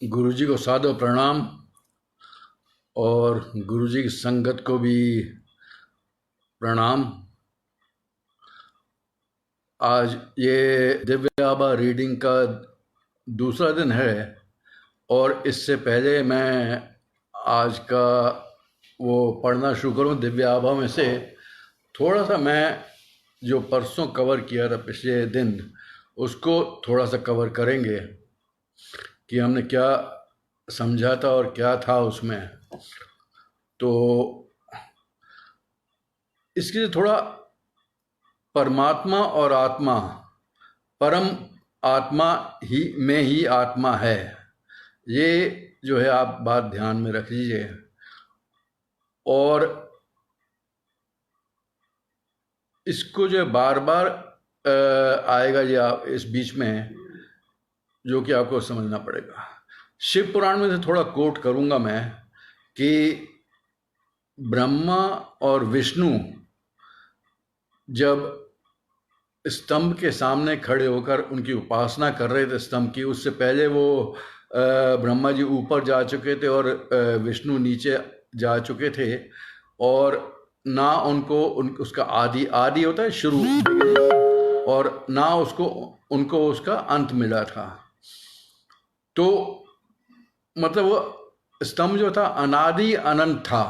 गुरुजी को सादर प्रणाम और गुरुजी की संगत को भी प्रणाम। आज ये दिव्य आभा रीडिंग का दूसरा दिन है और इससे पहले मैं आज का वो पढ़ना शुरू करूँ दिव्य आभा में से थोड़ा सा मैं जो परसों कवर किया था पिछले दिन उसको थोड़ा सा कवर करेंगे कि हमने क्या समझा था और क्या था उसमें। तो इसके लिए थोड़ा परमात्मा और आत्मा, परम आत्मा ही में ही आत्मा है, ये जो है आप बात ध्यान में रख लीजिए। और इसको जो बार बार आएगा या इस बीच में जो कि आपको समझना पड़ेगा। शिव पुराण में से थोड़ा कोट करूंगा मैं कि ब्रह्मा और विष्णु जब स्तंभ के सामने खड़े होकर उनकी उपासना कर रहे थे स्तंभ की, उससे पहले वो ब्रह्मा जी ऊपर जा चुके थे और विष्णु नीचे जा चुके थे और ना उसका आदि होता है शुरू, और ना उनको उसका अंत मिला था। तो मतलब वो स्तंभ जो था अनादि अनंत था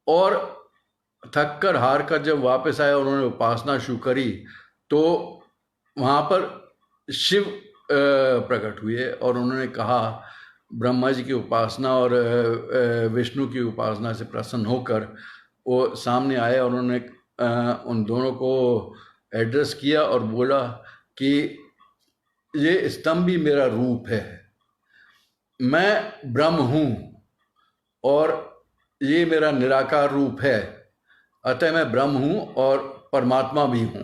और थक कर हार कर जब वापस आए उन्होंने उपासना शुरू करी तो वहाँ पर शिव प्रकट हुए और उन्होंने कहा, ब्रह्मा जी की उपासना और विष्णु की उपासना से प्रसन्न होकर वो सामने आए और उन्होंने उन दोनों को एड्रेस किया और बोला कि ये स्तंभ भी मेरा रूप है, मैं ब्रह्म हूँ और ये मेरा निराकार रूप है, अतः मैं ब्रह्म हूँ और परमात्मा भी हूँ।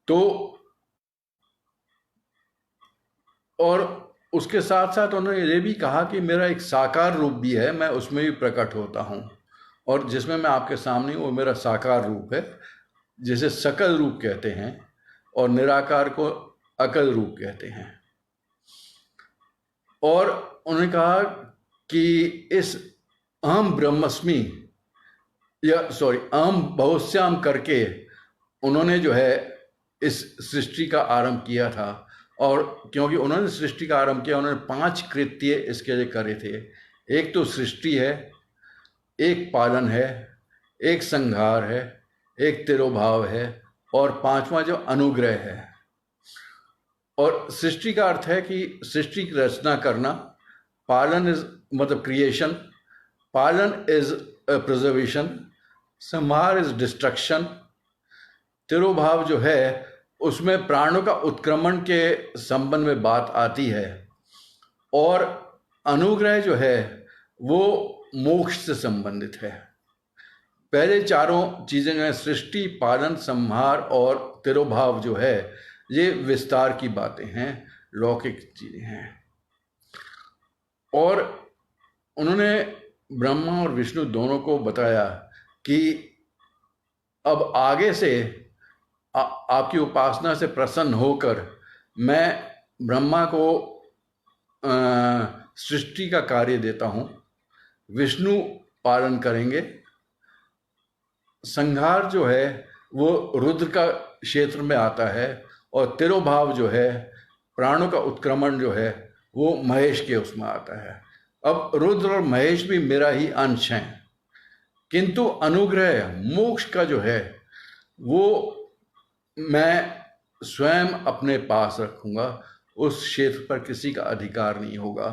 तो और उसके साथ साथ उन्होंने ये भी कहा कि मेरा एक साकार रूप भी है, मैं उसमें भी प्रकट होता हूँ और जिसमें मैं आपके सामने हूँ वो मेरा साकार रूप है, जिसे सकल रूप कहते हैं और निराकार को अकल रूप कहते हैं। और उन्होंने कहा कि इस अहम ब्रह्मस्मि या सॉरी अहम बहुश्याम करके उन्होंने जो है इस सृष्टि का आरंभ किया था। और क्योंकि उन्होंने सृष्टि का आरंभ किया, उन्होंने 5 कृत्य इसके लिए करे थे। एक तो सृष्टि है, एक पालन है, एक संहार है, एक तिरोभाव है और 5वां जो अनुग्रह है। और सृष्टि का अर्थ है कि सृष्टि की रचना करना, पालन इज मतलब क्रिएशन, पालन इज प्रिजर्वेशन, संहार इज डिस्ट्रक्शन, तिरोभाव जो है उसमें प्राणों का उत्क्रमण के संबंध में बात आती है और अनुग्रह जो है वो मोक्ष से संबंधित है। पहले चारों चीजें जो है सृष्टि, पालन, संहार और तिरोभाव जो है ये विस्तार की बातें हैं, लौकिक चीजें हैं। और उन्होंने ब्रह्मा और विष्णु दोनों को बताया कि अब आगे से आपकी उपासना से प्रसन्न होकर मैं ब्रह्मा को सृष्टि का कार्य देता हूँ, विष्णु पालन करेंगे, संहार जो है वो रुद्र का क्षेत्र में आता है और तिरोभाव जो है प्राणों का उत्क्रमण जो है वो महेश के उसमें आता है। अब रुद्र और महेश भी मेरा ही अंश हैं, किंतु अनुग्रह मोक्ष का जो है वो मैं स्वयं अपने पास रखूंगा, उस क्षेत्र पर किसी का अधिकार नहीं होगा,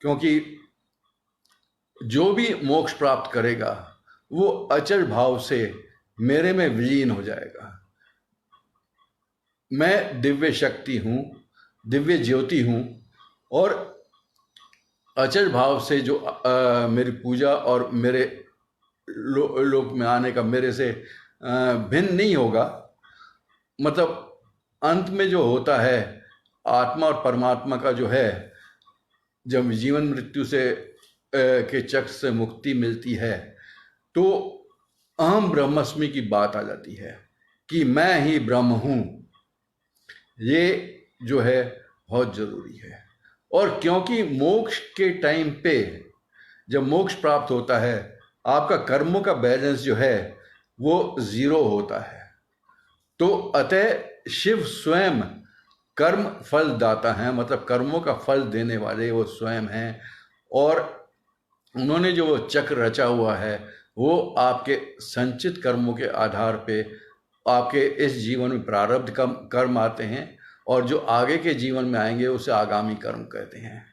क्योंकि जो भी मोक्ष प्राप्त करेगा वो अचल भाव से मेरे में विलीन हो जाएगा। मैं दिव्य शक्ति हूँ, दिव्य ज्योति हूँ और अचल भाव से जो मेरी पूजा और मेरे लोक में आने का मेरे से भिन्न नहीं होगा। मतलब अंत में जो होता है आत्मा और परमात्मा का जो है, जब जीवन मृत्यु से के चक्र से मुक्ति मिलती है तो अहम ब्रह्मस्मि की बात आ जाती है कि मैं ही ब्रह्म हूँ। ये जो है बहुत जरूरी है। और क्योंकि मोक्ष के टाइम पे जब मोक्ष प्राप्त होता है, आपका कर्मों का बैलेंस जो है वो जीरो होता है। तो अतः शिव स्वयं कर्म फल दाता है, मतलब कर्मों का फल देने वाले वो स्वयं हैं। और उन्होंने जो वो चक्र रचा हुआ है वो आपके संचित कर्मों के आधार पे आपके इस जीवन में प्रारब्ध कर्म आते हैं, और जो आगे के जीवन में आएंगे उसे आगामी कर्म कहते हैं।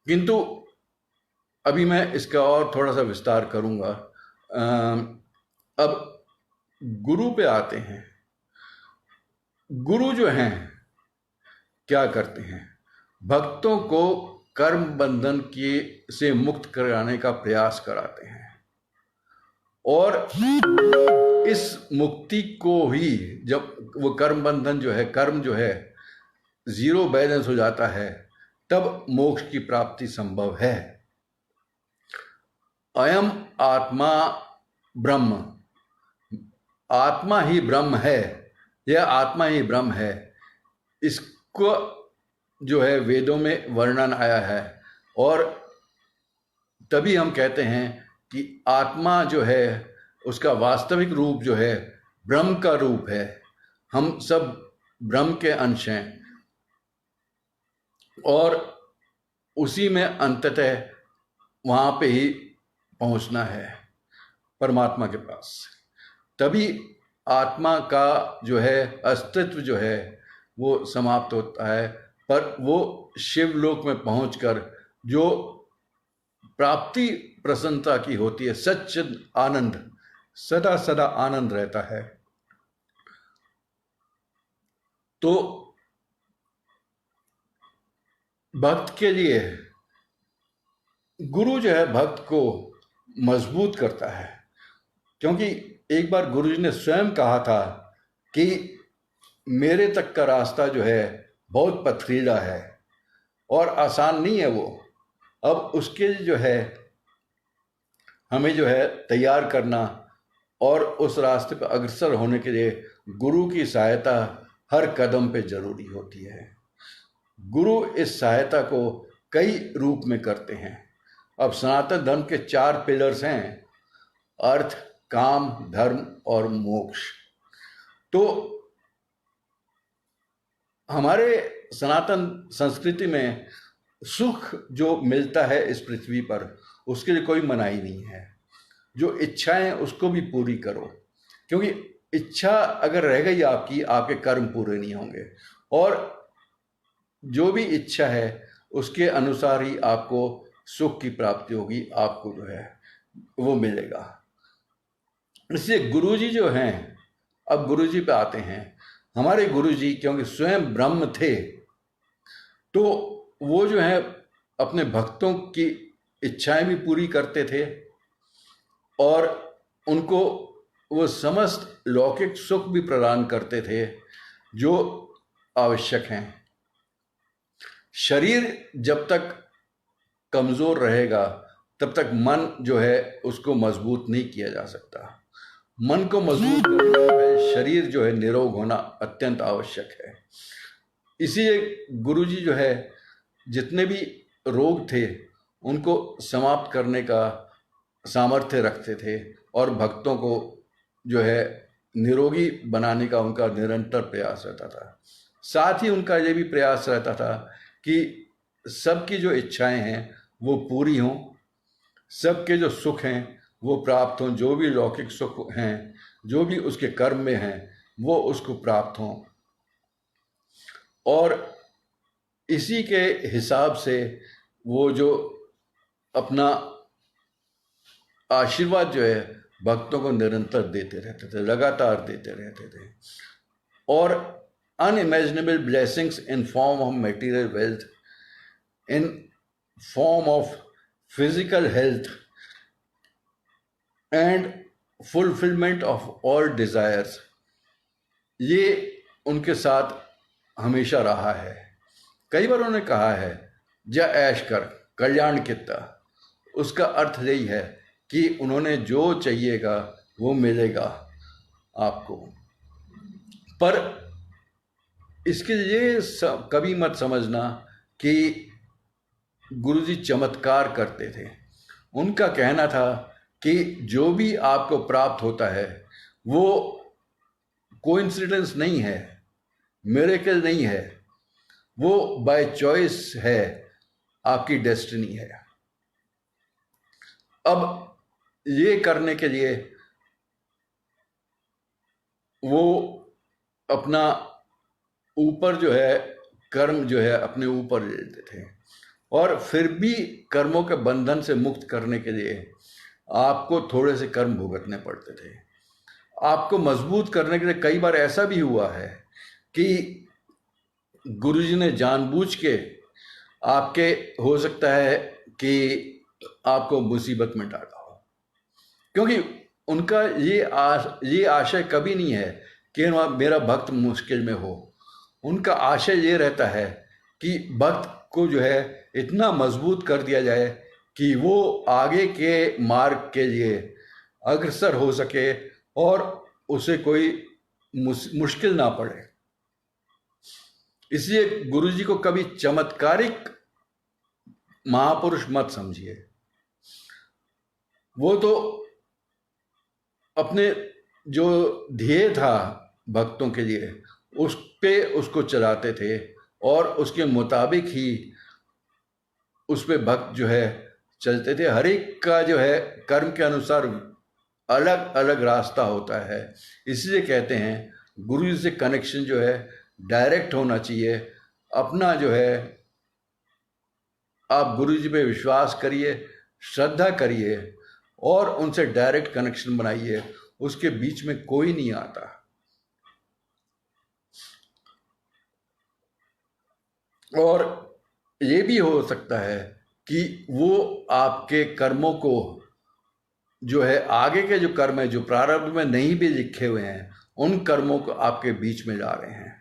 किंतु अभी मैं इसका और थोड़ा सा विस्तार करूंगा। अब गुरु पे आते हैं। गुरु जो हैं क्या करते हैं? भक्तों को कर्म बंधन से मुक्त कराने का प्रयास कराते हैं, और इस मुक्ति को ही जब वो कर्म बंधन जो है, कर्म जो है जीरो बैलेंस हो जाता है, तब मोक्ष की प्राप्ति संभव है। अयम आत्मा ब्रह्म, आत्मा ही ब्रह्म है, यह आत्मा ही ब्रह्म है, इसको जो है वेदों में वर्णन आया है। और तभी हम कहते हैं कि आत्मा जो है उसका वास्तविक रूप जो है ब्रह्म का रूप है। हम सब ब्रह्म के अंश हैं, और उसी में अंततः वहाँ पे ही पहुँचना है, परमात्मा के पास। तभी आत्मा का जो है अस्तित्व जो है वो समाप्त होता है, पर वो शिवलोक में पहुंचकर जो प्राप्ति प्रसन्नता की होती है, सच्चिद आनंद, सदा सदा आनंद रहता है। तो भक्त के लिए गुरु जो है भक्त को मजबूत करता है, क्योंकि एक बार गुरुजी ने स्वयं कहा था कि मेरे तक का रास्ता जो है बहुत पथरीला है और आसान नहीं है वो। अब उसके जो है हमें जो है तैयार करना, और उस रास्ते पर अग्रसर होने के लिए गुरु की सहायता हर कदम पे जरूरी होती है। गुरु इस सहायता को कई रूप में करते हैं। अब सनातन धर्म के 4 पिलर्स हैं: अर्थ, काम, धर्म और मोक्ष। तो हमारे सनातन संस्कृति में सुख जो मिलता है इस पृथ्वी पर, उसके लिए कोई मनाही नहीं है। जो इच्छाएं उसको भी पूरी करो, क्योंकि इच्छा अगर रह गई आपकी, आपके कर्म पूरे नहीं होंगे। और जो भी इच्छा है उसके अनुसार ही आपको सुख की प्राप्ति होगी, आपको जो है वो मिलेगा। इसलिए गुरुजी जो हैं, अब गुरुजी पे आते हैं। हमारे गुरुजी क्योंकि स्वयं ब्रह्म थे, तो वो जो है अपने भक्तों की इच्छाएं भी पूरी करते थे, और उनको वो समस्त लौकिक सुख भी प्रदान करते थे जो आवश्यक हैं। शरीर जब तक कमजोर रहेगा तब तक मन जो है उसको मजबूत नहीं किया जा सकता। मन को मजबूत करने में शरीर जो है निरोग होना अत्यंत आवश्यक है। इसीलिए गुरुजी जो है जितने भी रोग थे उनको समाप्त करने का सामर्थ्य रखते थे, और भक्तों को जो है निरोगी बनाने का उनका निरंतर प्रयास रहता था। साथ ही उनका ये भी प्रयास रहता था कि सबकी जो इच्छाएं हैं वो पूरी हों, सबके जो सुख हैं वो प्राप्त हों, जो भी लौकिक सुख हैं, जो भी उसके कर्म में हैं, वो उसको प्राप्त हों। और इसी के हिसाब से वो जो अपना आशीर्वाद जो है भक्तों को निरंतर देते रहते थे, लगातार देते रहते थे। और unimaginable blessings in form of material wealth, in form of physical health and fulfillment of all desires, ये उनके साथ हमेशा रहा है। कई बार उन्होंने कहा है जा ऐश कर कल्याण कितना। उसका अर्थ यही है कि उन्होंने जो चाहिएगा वो मिलेगा आपको। पर इसके लिए कभी मत समझना कि गुरुजी चमत्कार करते थे। उनका कहना था कि जो भी आपको प्राप्त होता है वो कोइंसिडेंस नहीं है, मिरेकल नहीं है, वो बाय चॉइस है, आपकी डेस्टिनी है। अब ये करने के लिए वो अपना ऊपर जो है कर्म जो है अपने ऊपर ले लेते थे, और फिर भी कर्मों के बंधन से मुक्त करने के लिए आपको थोड़े से कर्म भुगतने पड़ते थे। आपको मजबूत करने के लिए कई बार ऐसा भी हुआ है कि गुरुजी ने जानबूझ के आपके, हो सकता है कि आपको मुसीबत में डाला हो, क्योंकि उनका ये आशय कभी नहीं है कि मेरा भक्त मुश्किल में हो। उनका आशय ये रहता है कि भक्त को जो है इतना मजबूत कर दिया जाए कि वो आगे के मार्ग के लिए अग्रसर हो सके और उसे कोई मुश्किल ना पड़े। इसलिए गुरुजी को कभी चमत्कारिक महापुरुष मत समझिए। वो तो अपने जो ध्येय था भक्तों के लिए उस पे उसको चलाते थे, और उसके मुताबिक ही उस पे भक्त जो है चलते थे। हर एक का जो है कर्म के अनुसार अलग अलग रास्ता होता है। इसलिए कहते हैं गुरु जी से कनेक्शन जो है डायरेक्ट होना चाहिए। अपना जो है आप गुरु जी पे विश्वास करिए, श्रद्धा करिए और उनसे डायरेक्ट कनेक्शन बनाइए। उसके बीच में कोई नहीं आता। और ये भी हो सकता है कि वो आपके कर्मों को जो है आगे के जो कर्म है जो प्रारब्ध में नहीं भी लिखे हुए हैं उन कर्मों को आपके बीच में ला रहे हैं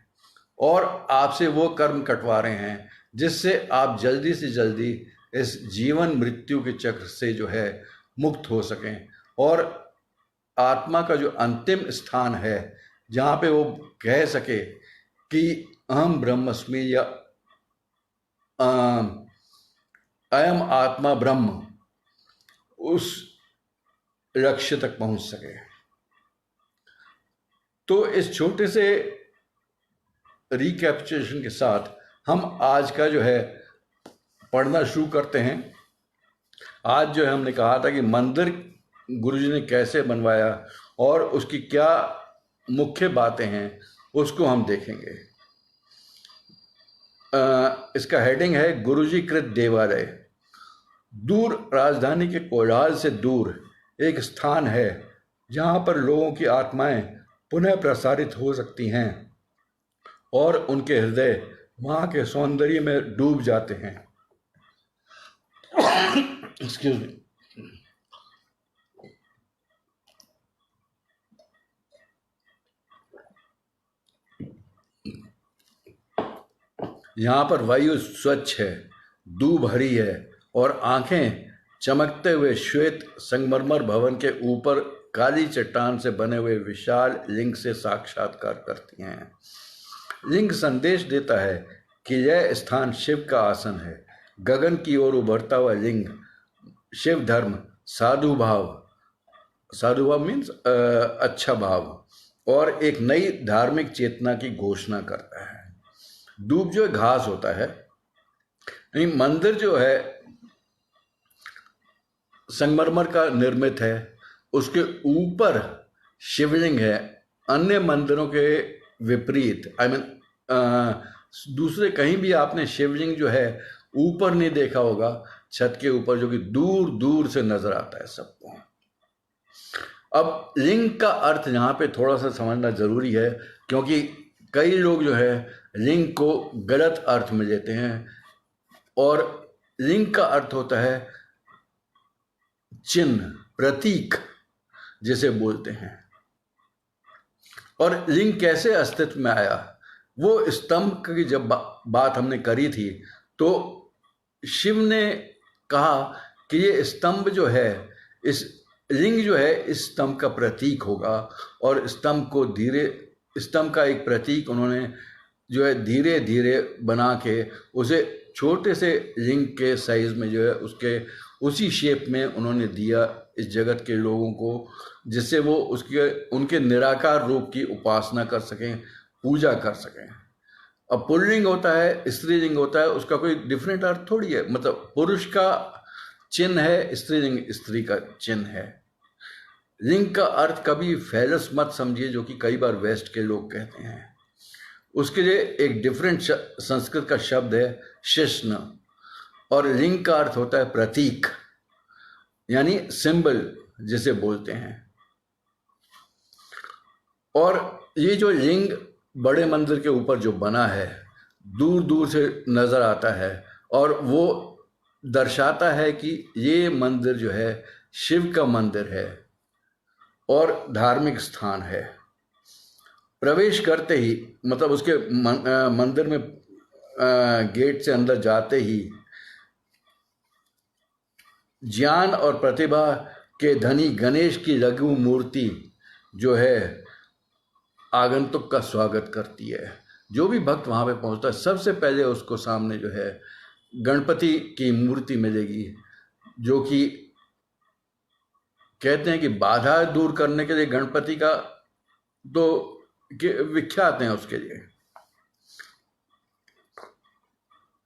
और आपसे वो कर्म कटवा रहे हैं जिससे आप जल्दी से जल्दी इस जीवन मृत्यु के चक्र से जो है मुक्त हो सकें और आत्मा का जो अंतिम स्थान है जहाँ पे वो कह सके कि अहम ब्रह्मस्मि या अयम आत्मा ब्रह्म, उस लक्ष्य तक पहुंच सके। तो इस छोटे से रिकैपिचुलेशन के साथ हम आज का जो है पढ़ना शुरू करते हैं। आज जो है हमने कहा था कि मंदिर गुरुजी ने कैसे बनवाया और उसकी क्या मुख्य बातें हैं उसको हम देखेंगे। इसका हेडिंग है गुरुजी कृत देवालय। दूर राजधानी के कोलाहल से दूर एक स्थान है जहाँ पर लोगों की आत्माएं पुनः प्रसारित हो सकती हैं और उनके हृदय वहाँ के सौंदर्य में डूब जाते हैं। Excuse me. यहाँ पर वायु स्वच्छ है, दूब हरी है और आंखें चमकते हुए श्वेत संगमरमर भवन के ऊपर काली चट्टान से बने हुए विशाल लिंग से साक्षात्कार करती हैं। लिंग संदेश देता है कि यह स्थान शिव का आसन है। गगन की ओर उभरता हुआ लिंग शिव धर्म, साधु भाव मीन्स अच्छा भाव और एक नई धार्मिक चेतना की घोषणा करता है। दूब जो घास होता है, नहीं, मंदिर जो है संगमरमर का निर्मित है, उसके ऊपर शिवलिंग है। अन्य मंदिरों के विपरीत दूसरे कहीं भी आपने शिवलिंग जो है ऊपर नहीं देखा होगा, छत के ऊपर, जो कि दूर दूर से नजर आता है सबको। अब लिंग का अर्थ यहाँ पे थोड़ा सा समझना जरूरी है, क्योंकि कई लोग जो है लिंग को गलत अर्थ में लेते हैं। और लिंग का अर्थ होता है चिन्ह, प्रतीक जिसे बोलते हैं। और लिंग कैसे अस्तित्व में आया, वो स्तंभ की जब बात हमने करी थी तो शिव ने कहा कि ये स्तंभ जो है, इस लिंग जो है इस स्तंभ का प्रतीक होगा। और स्तंभ का एक प्रतीक उन्होंने जो है धीरे धीरे बना के उसे छोटे से लिंग के साइज में जो है उसके उसी शेप में उन्होंने दिया इस जगत के लोगों को, जिससे वो उसके उनके निराकार रूप की उपासना कर सकें, पूजा कर सकें। अब पुल्लिंग होता है, स्त्रीलिंग होता है, उसका कोई डिफरेंट अर्थ थोड़ी है। मतलब पुरुष का चिन्ह है, स्त्रीलिंग स्त्री का चिन्ह है। लिंग का अर्थ कभी फैलस मत समझिए, जो कि कई बार वेस्ट के लोग कहते हैं। उसके लिए एक डिफरेंट संस्कृत का शब्द है शिश्न, और लिंग का अर्थ होता है प्रतीक, यानी सिंबल जिसे बोलते हैं। और ये जो लिंग बड़े मंदिर के ऊपर जो बना है, दूर दूर से नजर आता है, और वो दर्शाता है कि ये मंदिर जो है शिव का मंदिर है और धार्मिक स्थान है। प्रवेश करते ही, मतलब उसके मंदिर में गेट से अंदर जाते ही ज्ञान और प्रतिभा के धनी गणेश की लघु मूर्ति जो है आगंतुक का स्वागत करती है। जो भी भक्त वहाँ पे पहुँचता है, सबसे पहले उसको सामने जो है गणपति की मूर्ति मिलेगी, जो कि कहते हैं कि बाधा दूर करने के लिए गणपति का तो विख्यात हैं उसके लिए।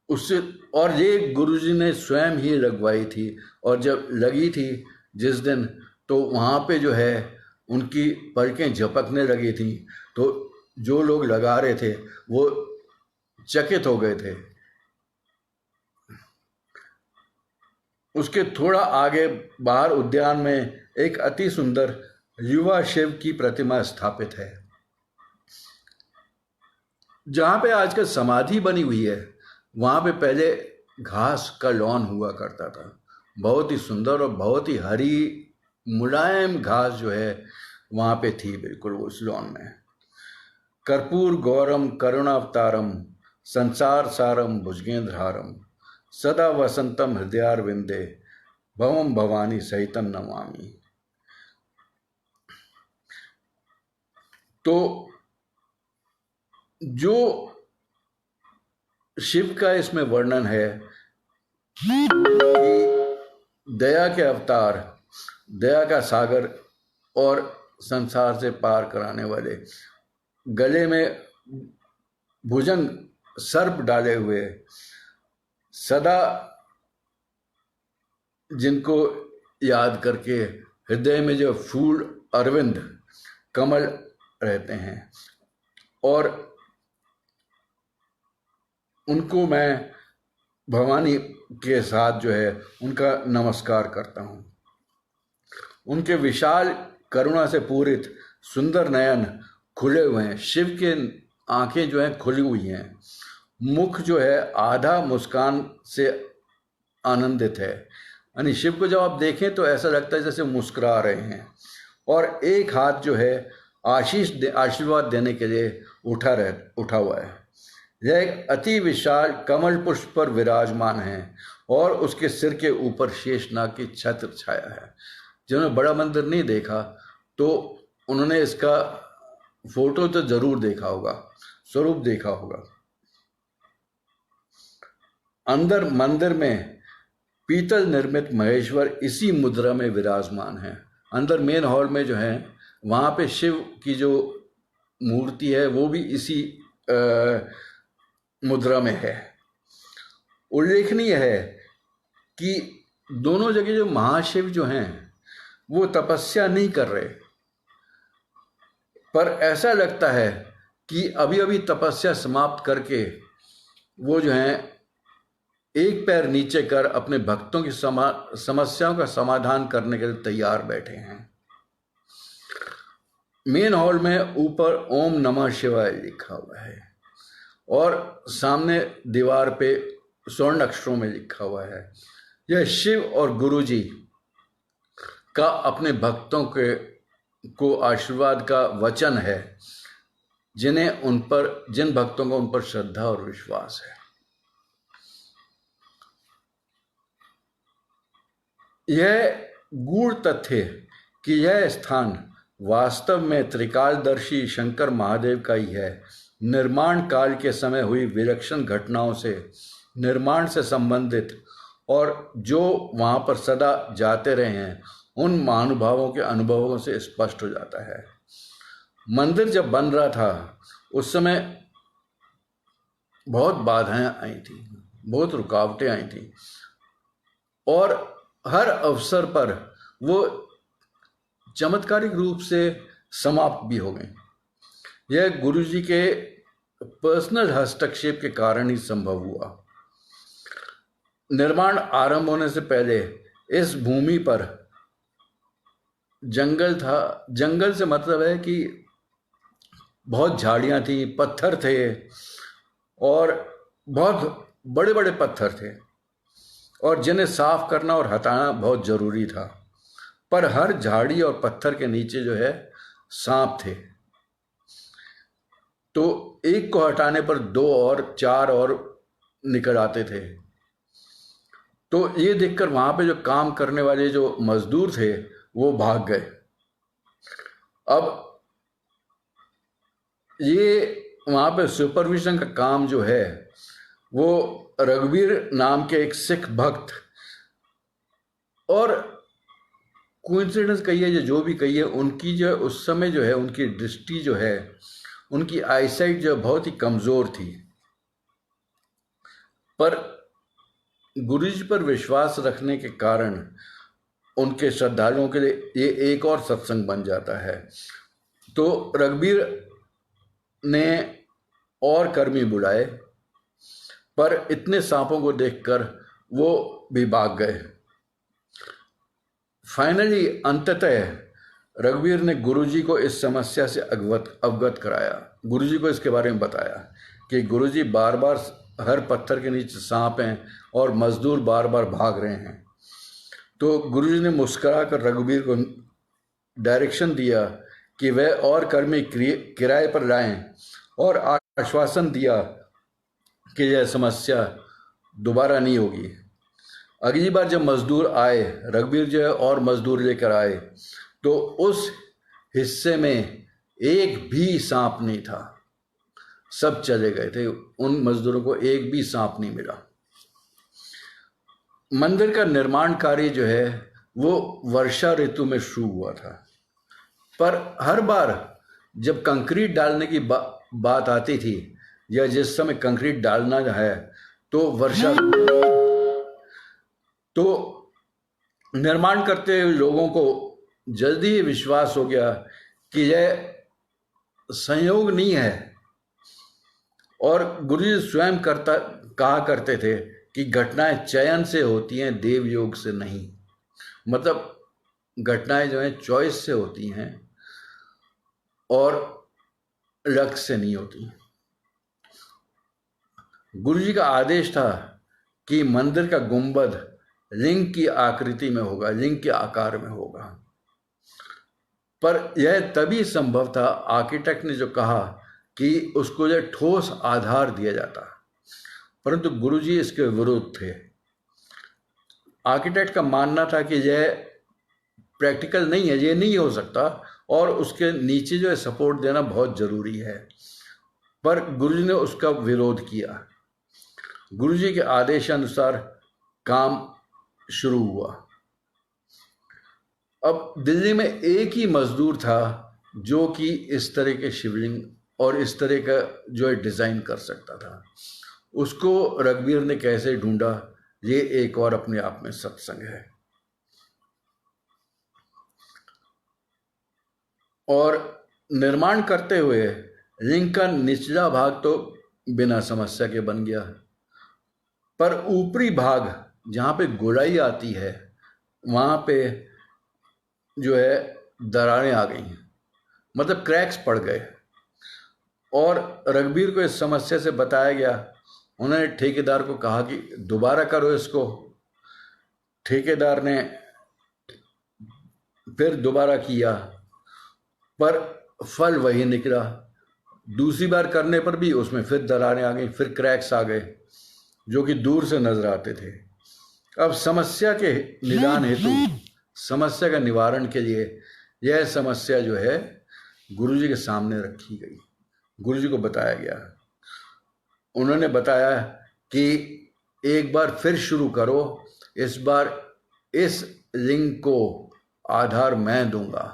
उससे, और ये गुरुजी ने स्वयं ही लगवाई थी, और जब लगी थी जिस दिन, तो वहाँ पे जो है उनकी पलकें झपकने लगी थी, तो जो लोग लगा रहे थे वो चकित हो गए थे। उसके थोड़ा आगे बाहर उद्यान में एक अति सुंदर युवा शिव की प्रतिमा स्थापित है। जहाँ पे आजकल समाधि बनी हुई है, वहाँ पे पहले घास का लॉन हुआ करता था, बहुत ही सुंदर और बहुत ही हरी मुलायम घास जो है वहाँ पे थी बिल्कुल उस लॉन में। कर्पूर गौरम करुणावतारम संसार सारम भुजगेंद्रहारम सदा वसंतम हृदयारविंदे भवम भवानी सहितम नमामि। तो जो शिव का इसमें वर्णन है कि दया के अवतार, दया का सागर और संसार से पार कराने वाले, गले में भुजंग सर्प डाले हुए, सदा जिनको याद करके हृदय में जो फूल अरविंद कमल रहते हैं, और उनको मैं भवानी के साथ जो है उनका नमस्कार करता हूँ। उनके विशाल करुणा से पूरित सुंदर नयन खुले हुए हैं, शिव के आंखें जो हैं खुली हुई हैं, मुख जो है आधा मुस्कान से आनंदित है, यानी शिव को जब आप देखें तो ऐसा लगता है जैसे मुस्कुरा रहे हैं, और एक हाथ जो है आशीर्वाद देने के लिए उठा हुआ है। यह एक अति विशाल कमल पुष्प पर विराजमान है, और उसके सिर के ऊपर शेषनाग की छत्र छाया है। जिन्होंने बड़ा मंदिर नहीं देखा तो उन्होंने इसका फोटो तो जरूर देखा होगा, स्वरूप देखा होगा। अंदर मंदिर में पीतल निर्मित महेश्वर इसी मुद्रा में विराजमान है। अंदर मेन हॉल में जो है वहाँ पे शिव की जो मूर्ति है वो भी इसी मुद्रा में है। उल्लेखनीय है कि दोनों जगह जो महाशिव जो हैं वो तपस्या नहीं कर रहे, पर ऐसा लगता है कि अभी अभी तपस्या समाप्त करके वो जो हैं एक पैर नीचे कर अपने भक्तों की समस्याओं का समाधान करने के लिए तैयार बैठे हैं। मेन हॉल में ऊपर ओम नमः शिवाय लिखा हुआ है, और सामने दीवार पे स्वर्ण अक्षरों में लिखा हुआ है। यह शिव और गुरु जी का अपने भक्तों को आशीर्वाद का वचन है, जिन भक्तों को उन पर श्रद्धा और विश्वास है। यह गूढ़ तथ्य कि यह स्थान वास्तव में त्रिकालदर्शी शंकर महादेव का ही है, निर्माण काल के समय हुई विलक्षण घटनाओं से, निर्माण से संबंधित और जो वहाँ पर सदा जाते रहे हैं उन महानुभावों के अनुभवों से स्पष्ट हो जाता है। मंदिर जब बन रहा था उस समय बहुत बाधाएं आई थी, बहुत रुकावटें आई थी, और हर अवसर पर वो चमत्कारिक रूप से समाप्त भी हो गई। यह गुरु जी के पर्सनल हस्तक्षेप के कारण ही संभव हुआ। निर्माण आरंभ होने से पहले इस भूमि पर जंगल था। जंगल से मतलब है कि बहुत झाड़ियाँ थी, पत्थर थे और बहुत बड़े बड़े पत्थर थे और जिन्हें साफ करना और हटाना बहुत ज़रूरी था। पर हर झाड़ी और पत्थर के नीचे जो है सांप थे, तो एक को हटाने पर 2 और 4 और निकल आते थे। तो ये देखकर वहाँ पे जो काम करने वाले जो मजदूर थे वो भाग गए। अब ये वहाँ पे सुपरविजन का काम जो है वो रघुवीर नाम के एक सिख भक्त, और कोइंसिडेंस कहिए या जो भी कहिए, उनकी जो उस समय जो है उनकी दृष्टि जो है, उनकी आईसाइट जो बहुत ही कमज़ोर थी, पर गुरु जी पर विश्वास रखने के कारण उनके श्रद्धालुओं के लिए ये एक और सत्संग बन जाता है। तो रघुवीर ने और कर्मी बुलाए, पर इतने सांपों को देखकर वो भी भाग गए। फाइनली अंततः रघुवीर ने गुरुजी को इस समस्या से अवगत कराया। गुरुजी को इसके बारे में बताया कि गुरुजी बार बार हर पत्थर के नीचे सांप हैं और मजदूर बार बार भाग रहे हैं। तो गुरुजी ने मुस्कुरा कर रघुवीर को डायरेक्शन दिया कि वह और कर्मी किराए पर लाएं और आश्वासन दिया कि यह समस्या दोबारा नहीं होगी। अगली बार जब मजदूर आए, रघुवीर जो है और मजदूर लेकर आए, तो उस हिस्से में एक भी सांप नहीं था, सब चले गए थे। उन मजदूरों को एक भी सांप नहीं मिला। मंदिर का निर्माण कार्य जो है वो वर्षा ऋतु में शुरू हुआ था, पर हर बार जब कंक्रीट डालने की बात आती थी या जिस समय कंक्रीट डालना है तो वर्षा, तो निर्माण करते हुए लोगों को जल्दी ही विश्वास हो गया कि यह संयोग नहीं है, और गुरुजी स्वयं कहा करते थे कि घटनाएं चयन से होती हैं, देव योग से नहीं। मतलब घटनाएं जो हैं चॉइस से होती हैं और लक से नहीं होती। गुरुजी का आदेश था कि मंदिर का गुंबद लिंग की आकृति में होगा, लिंग के आकार में होगा। पर यह तभी संभव था, आर्किटेक्ट ने जो कहा कि उसको जो ठोस आधार दिया जाता, परंतु गुरुजी इसके विरुद्ध थे। आर्किटेक्ट का मानना था कि यह प्रैक्टिकल नहीं है, ये नहीं हो सकता, और उसके नीचे जो है सपोर्ट देना बहुत ज़रूरी है। पर गुरुजी ने उसका विरोध किया। गुरुजी के आदेशानुसार काम शुरू हुआ। अब दिल्ली में एक ही मजदूर था जो कि इस तरह के शिवलिंग और इस तरह का जो है डिज़ाइन कर सकता था। उसको रघुवीर ने कैसे ढूंढा, ये एक और अपने आप में सत्संग है। और निर्माण करते हुए लिंग का निचला भाग तो बिना समस्या के बन गया, पर ऊपरी भाग जहाँ पे गोलाई आती है वहाँ पे जो है दरारें आ गई, मतलब क्रैक्स पड़ गए। और रघुवीर को इस समस्या से बताया गया। उन्होंने ठेकेदार को कहा कि दोबारा करो इसको। ठेकेदार ने फिर दोबारा किया, पर फल वही निकला। दूसरी बार करने पर भी उसमें फिर दरारें आ गई, फिर क्रैक्स आ गए जो कि दूर से नजर आते थे। अब समस्या के निदान हेतु, समस्या का निवारण के लिए यह समस्या जो है गुरुजी के सामने रखी गई। गुरुजी को बताया गया। उन्होंने बताया कि एक बार फिर शुरू करो, इस बार इस लिंग को आधार मैं दूंगा,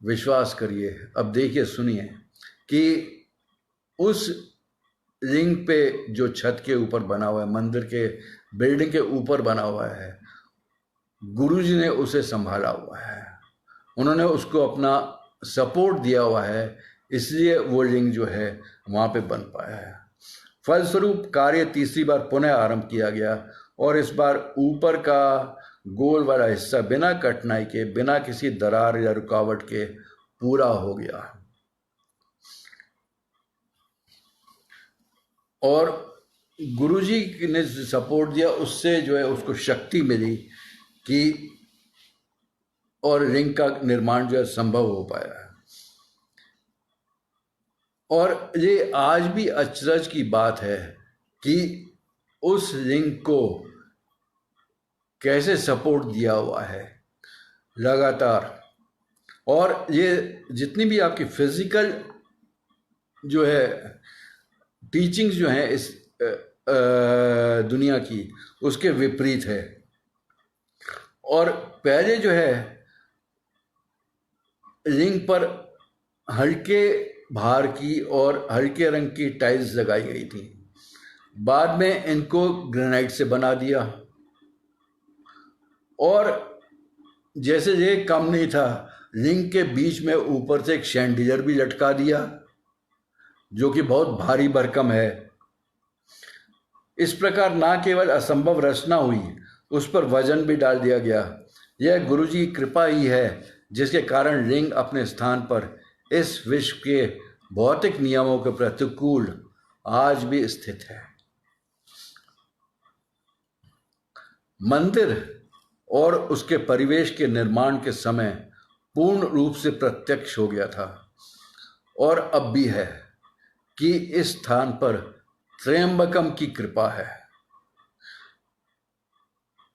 विश्वास करिए। अब देखिए, सुनिए कि उस लिंग पे जो छत के ऊपर बना हुआ है, मंदिर के बिल्डिंग के ऊपर बना हुआ है, गुरुजी ने उसे संभाला हुआ है, उन्होंने उसको अपना सपोर्ट दिया हुआ है, इसलिए वो लिंग जो है वहाँ पे बन पाया है। फलस्वरूप कार्य तीसरी बार पुनः आरंभ किया गया और इस बार ऊपर का गोल वाला हिस्सा बिना कठिनाई के, बिना किसी दरार या रुकावट के पूरा हो गया। और गुरुजी ने सपोर्ट दिया, उससे जो है उसको शक्ति मिली कि और लिंग का निर्माण जो है संभव हो पाया। और ये आज भी अचरज की बात है कि उस लिंग को कैसे सपोर्ट दिया हुआ है लगातार। और ये जितनी भी आपकी फिजिकल जो है टीचिंग्स जो हैं इस दुनिया की, उसके विपरीत है। और पहले जो है लिंग पर हल्के भार की और हल्के रंग की टाइल्स लगाई गई थी, बाद में इनको ग्रेनाइट से बना दिया। और जैसे ये कम नहीं था, लिंग के बीच में ऊपर से एक शैंडिलियर भी लटका दिया, जो कि बहुत भारी भरकम है। इस प्रकार ना केवल असंभव रचना हुई, उस पर वजन भी डाल दिया गया। यह गुरुजी की कृपा ही है जिसके कारण लिंग अपने स्थान पर इस विश्व के भौतिक नियमों के प्रतिकूल आज भी स्थित है। मंदिर और उसके परिवेश के निर्माण के समय पूर्ण रूप से प्रत्यक्ष हो गया था और अब भी है कि इस स्थान पर त्र्यंबकम की कृपा है।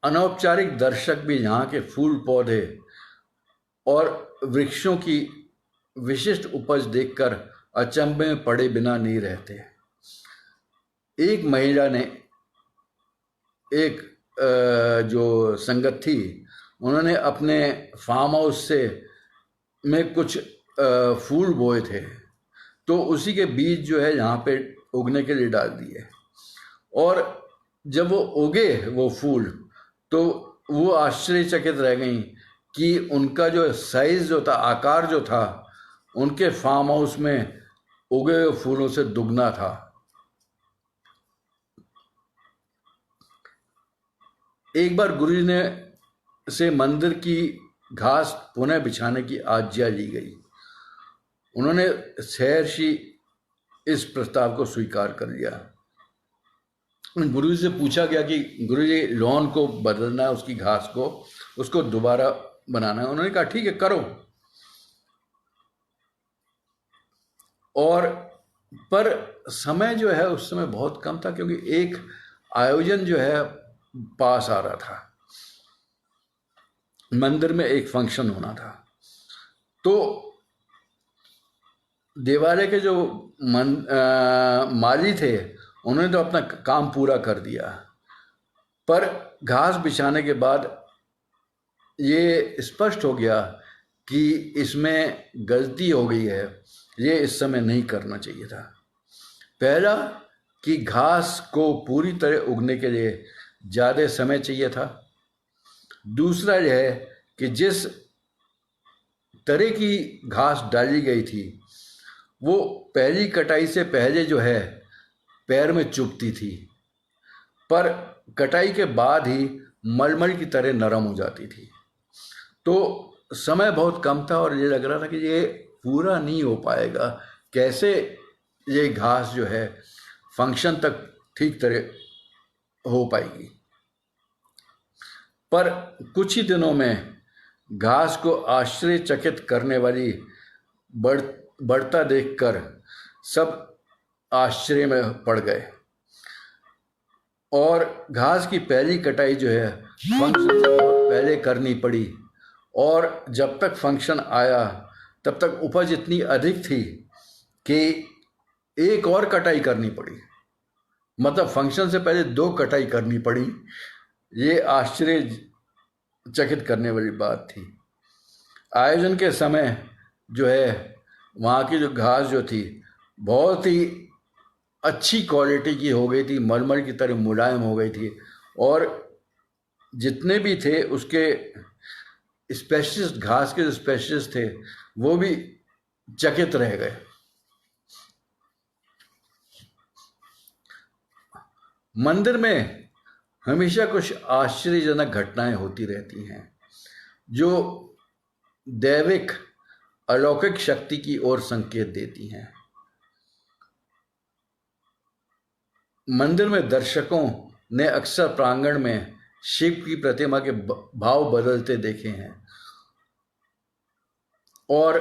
अनौपचारिक दर्शक भी यहाँ के फूल पौधे और वृक्षों की विशिष्ट उपज देखकर अचंभे में पड़े बिना नहीं रहते। एक महिला ने, एक जो संगत थी, उन्होंने अपने फार्म हाउस से में कुछ फूल बोए थे, तो उसी के बीज जो है यहाँ पे उगने के लिए डाल दिए। और जब वो उगे वो फूल, तो वो आश्चर्यचकित रह गई कि उनका जो साइज जो था, आकार जो था, उनके फार्म हाउस में उगे हुए फूलों से दुगना था। एक बार गुरुजी ने से मंदिर की घास पुनः बिछाने की आज्ञा ली गई। उन्होंने सहर्षि इस प्रस्ताव को स्वीकार कर लिया। गुरुजी से पूछा गया कि गुरुजी, लॉन को बदलना है, उसकी घास को, उसको दोबारा बनाना है। उन्होंने कहा ठीक है, करो। और पर समय जो है उस समय बहुत कम था, क्योंकि एक आयोजन जो है पास आ रहा था, मंदिर में एक फंक्शन होना था। तो देवालय के जो माली थे, उन्होंने तो अपना काम पूरा कर दिया, पर घास बिछाने के बाद ये स्पष्ट हो गया कि इसमें गलती हो गई है, ये इस समय नहीं करना चाहिए था। पहला कि घास को पूरी तरह उगने के लिए ज़्यादा समय चाहिए था। दूसरा यह है कि जिस तरह की घास डाली गई थी, वो पहली कटाई से पहले जो है पैर में चुभती थी, पर कटाई के बाद ही मलमल की तरह नरम हो जाती थी। तो समय बहुत कम था और ये लग रहा था कि ये पूरा नहीं हो पाएगा, कैसे ये घास जो है फंक्शन तक ठीक तरह हो पाएगी। पर कुछ ही दिनों में घास को आश्चर्यचकित करने वाली बढ़ता देखकर सब आश्चर्य में पड़ गए। और घास की पहली कटाई जो है फंक्शन से बहुत पहले करनी पड़ी, और जब तक फंक्शन आया तब तक उपज इतनी अधिक थी कि एक और कटाई करनी पड़ी, मतलब फंक्शन से पहले 2 कटाई करनी पड़ी। ये आश्चर्यचकित करने वाली बात थी। आयोजन के समय जो है वहाँ की जो घास जो थी बहुत ही अच्छी क्वालिटी की हो गई थी, मलमल की तरह मुलायम हो गई थी, और जितने भी थे उसके स्पेशलिस्ट, घास के जो स्पेशलिस्ट थे वो भी चकित रह गए। मंदिर में हमेशा कुछ आश्चर्यजनक घटनाएं होती रहती हैं जो दैविक अलौकिक शक्ति की ओर संकेत देती हैं। मंदिर में दर्शकों ने अक्सर प्रांगण में शिव की प्रतिमा के भाव बदलते देखे हैं, और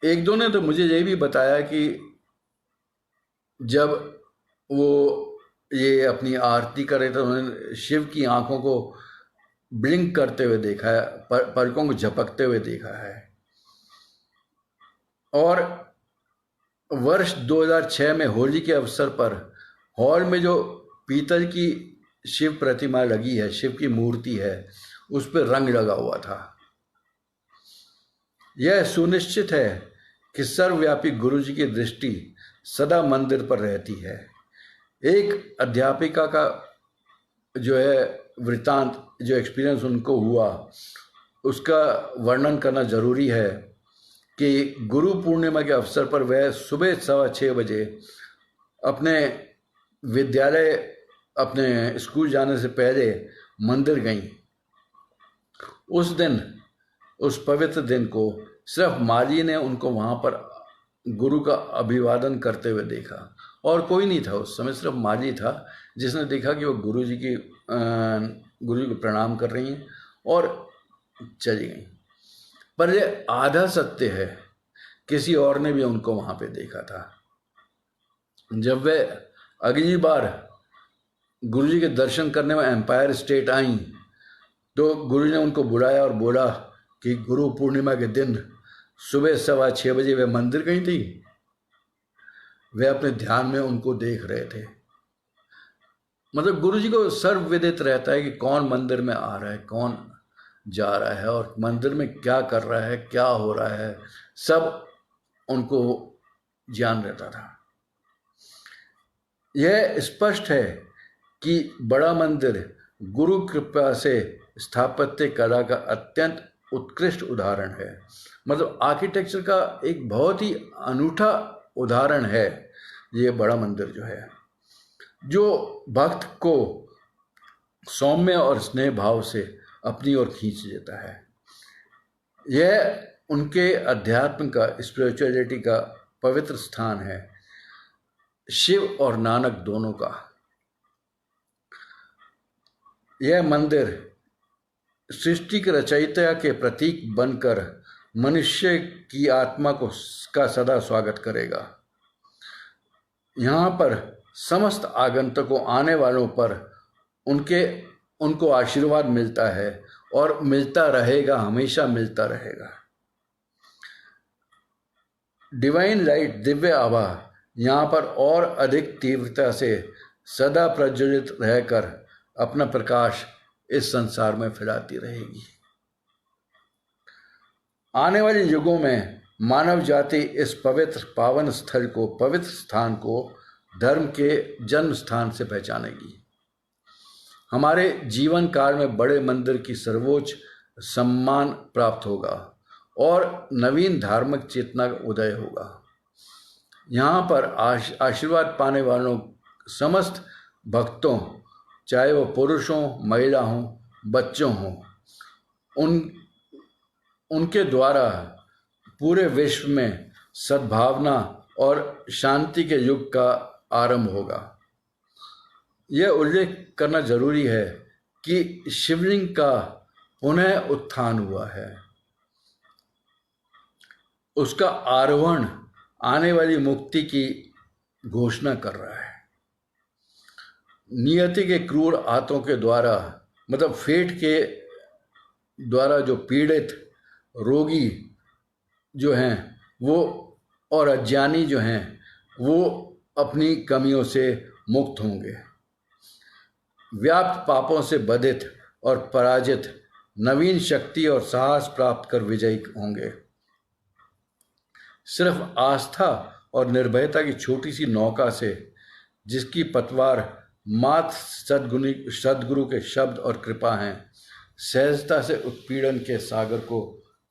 एक दो ने तो मुझे ये भी बताया कि जब वो ये अपनी आरती कर रहे थे उन्होंने शिव की आंखों को ब्लिंक करते हुए देखा है, पलकों को झपकते हुए देखा है। और वर्ष 2006 में होली के अवसर पर हॉल में जो पीतल की शिव प्रतिमा लगी है, शिव की मूर्ति है, उस पर रंग लगा हुआ था। यह सुनिश्चित है कि सर्वव्यापी गुरु जी की दृष्टि सदा मंदिर पर रहती है। एक अध्यापिका का जो है वृतांत, जो एक्सपीरियंस उनको हुआ, उसका वर्णन करना जरूरी है कि गुरु पूर्णिमा के अवसर पर वह सुबह 6:15 बजे अपने विद्यालय, अपने स्कूल जाने से पहले मंदिर गईं। उस दिन, उस पवित्र दिन को सिर्फ माली ने उनको वहाँ पर गुरु का अभिवादन करते हुए देखा, और कोई नहीं था उस समय, सिर्फ माली था जिसने देखा कि वो गुरु जी को प्रणाम कर रही हैं और चली गई। पर यह आधा सत्य है, किसी और ने भी उनको वहाँ पे देखा था। जब वे अगली बार गुरु जी के दर्शन करने में एम्पायर स्टेट आई तो गुरु ने उनको बुलाया और बोला कि गुरु पूर्णिमा के दिन सुबह 6:15 बजे वे मंदिर गई थी। वे अपने ध्यान में उनको देख रहे थे। मतलब गुरु जी को सर्वविदित रहता है कि कौन मंदिर में आ रहा है, कौन जा रहा है, और मंदिर में क्या कर रहा है, क्या हो रहा है, सब उनको ज्ञान रहता था। यह स्पष्ट है कि बड़ा मंदिर गुरु कृपा से स्थापत्य कला का अत्यंत उत्कृष्ट उदाहरण है। मतलब आर्किटेक्चर का एक बहुत ही अनूठा उदाहरण है ये बड़ा मंदिर जो है, जो भक्त को सौम्य और स्नेह भाव से अपनी ओर खींच लेता है। यह उनके अध्यात्म का, स्पिरिचुअलिटी का पवित्र स्थान है, शिव और नानक दोनों का। यह मंदिर सृष्टि के रचयिता के प्रतीक बनकर मनुष्य की आत्मा को का सदा स्वागत करेगा। यहाँ पर समस्त आगंतुकों, आने वालों पर उनको आशीर्वाद मिलता है और मिलता रहेगा, हमेशा मिलता रहेगा। डिवाइन लाइट, दिव्य आभा यहाँ पर और अधिक तीव्रता से सदा प्रज्वलित रहकर अपना प्रकाश इस संसार में फैलाती रहेगी। आने वाले युगों में मानव जाति इस पवित्र पावन स्थल को, पवित्र स्थान को धर्म के जन्म स्थान से पहचानेगी। हमारे जीवन काल में बड़े मंदिर की सर्वोच्च सम्मान प्राप्त होगा और नवीन धार्मिक चेतना का उदय होगा। यहाँ पर आशीर्वाद पाने वालों समस्त भक्तों, चाहे वो पुरुष हों, महिला हों, बच्चों हों, उनके द्वारा पूरे विश्व में सद्भावना और शांति के युग का आरंभ होगा। यह उल्लेख करना जरूरी है कि शिवलिंग का पुनः उत्थान हुआ है। उसका आरोहण आने वाली मुक्ति की घोषणा कर रहा है। नियति के क्रूर हाथों के द्वारा, मतलब फेट के द्वारा जो पीड़ित रोगी जो हैं वो और अज्ञानी जो हैं वो अपनी कमियों से मुक्त होंगे। व्याप्त पापों से बाधित और पराजित नवीन शक्ति और साहस प्राप्त कर विजयी होंगे। सिर्फ आस्था और निर्भयता की छोटी सी नौका से, जिसकी पतवार मात्र सद्गुरु के शब्द और कृपा हैं, सहजता से उत्पीड़न के सागर को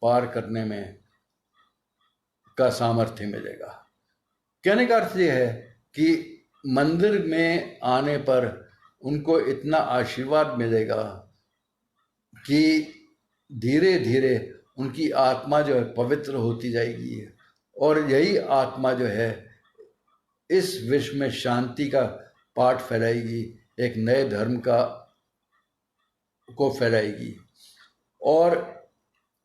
पार करने में का सामर्थ्य मिलेगा। कहने का अर्थ यह है कि मंदिर में आने पर उनको इतना आशीर्वाद मिलेगा कि धीरे धीरे उनकी आत्मा जो है पवित्र होती जाएगी, और यही आत्मा जो है इस विश्व में शांति का पाठ फैलाएगी, एक नए धर्म को फैलाएगी, और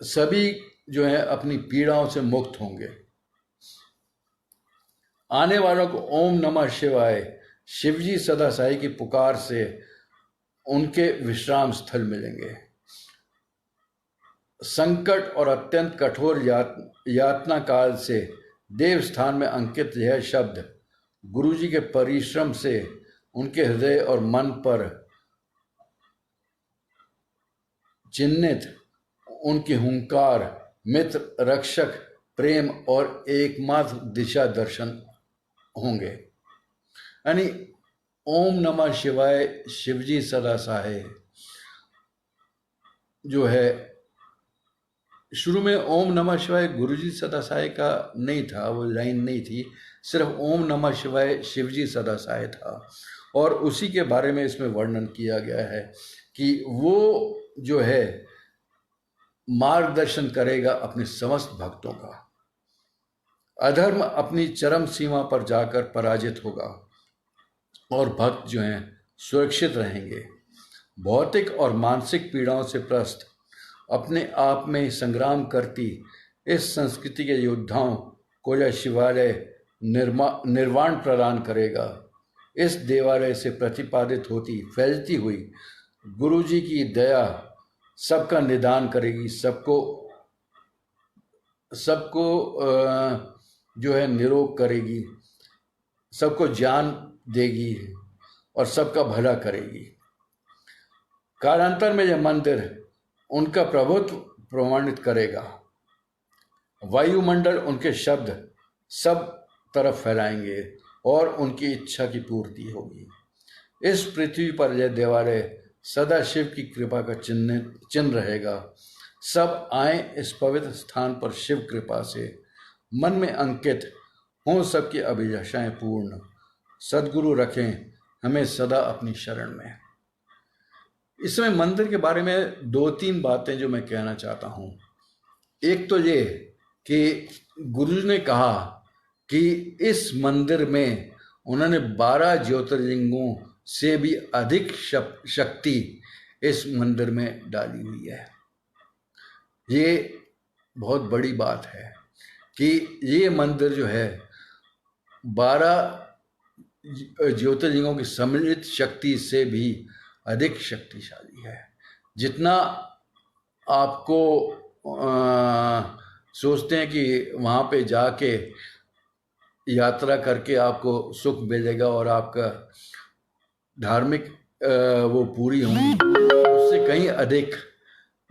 सभी जो है अपनी पीड़ाओं से मुक्त होंगे। आने वालों को ओम नमः शिवाय शिवजी सदा साई की पुकार से उनके विश्राम स्थल मिलेंगे। संकट और अत्यंत कठोर यातना काल से देव स्थान में अंकित यह शब्द गुरुजी के परिश्रम से उनके हृदय और मन पर चिन्हित उनकी हुंकार, मित्र, रक्षक, प्रेम और एकमात्र दिशा दर्शन होंगे। यानी ओम नमः शिवाय शिवजी सदा सहाय जो है, शुरू में ओम नमः शिवाय गुरुजी सदा सहाय का नहीं था, वो लाइन नहीं थी, सिर्फ ओम नमः शिवाय शिवजी सदा सहाय था। और उसी के बारे में इसमें वर्णन किया गया है कि वो जो है मार्गदर्शन करेगा अपने समस्त भक्तों का। अधर्म अपनी चरम सीमा पर जाकर पराजित होगा और भक्त जो हैं सुरक्षित रहेंगे। भौतिक और मानसिक पीड़ाओं से त्रस्त अपने आप में संग्राम करती इस संस्कृति के योद्धाओं को यह शिवालय निर्वाण प्रदान करेगा। इस देवालय से प्रतिपादित होती फैलती हुई गुरुजी की दया सबका निदान करेगी, सबको जो है निरोग करेगी, सबको ज्ञान देगी और सबका भला करेगी। कालांतर में यह मंदिर उनका प्रभुत्व प्रमाणित करेगा। वायुमंडल उनके शब्द सब तरफ फैलाएंगे और उनकी इच्छा की पूर्ति होगी। इस पृथ्वी पर यह देवालय सदा शिव की कृपा का चिन्ह रहेगा। सब आए इस पवित्र स्थान पर शिव कृपा से, मन में अंकित हों सबकी अभिलाषाएं पूर्ण। सद्गुरु रखें हमें सदा अपनी शरण में। इसमें मंदिर के बारे में 2-3 बातें जो मैं कहना चाहता हूँ। एक तो ये कि गुरु ने कहा कि इस मंदिर में उन्होंने 12 ज्योतिर्लिंगों से भी अधिक शक्ति इस मंदिर में डाली हुई है। ये बहुत बड़ी बात है कि ये मंदिर जो है 12 ज्योतिर्लिंगों की सम्मिलित शक्ति से भी अधिक शक्तिशाली है। जितना आपको सोचते हैं कि वहाँ पे जाके यात्रा करके आपको सुख मिलेगा और आपका धार्मिक वो पूरी होंगी, उससे कहीं अधिक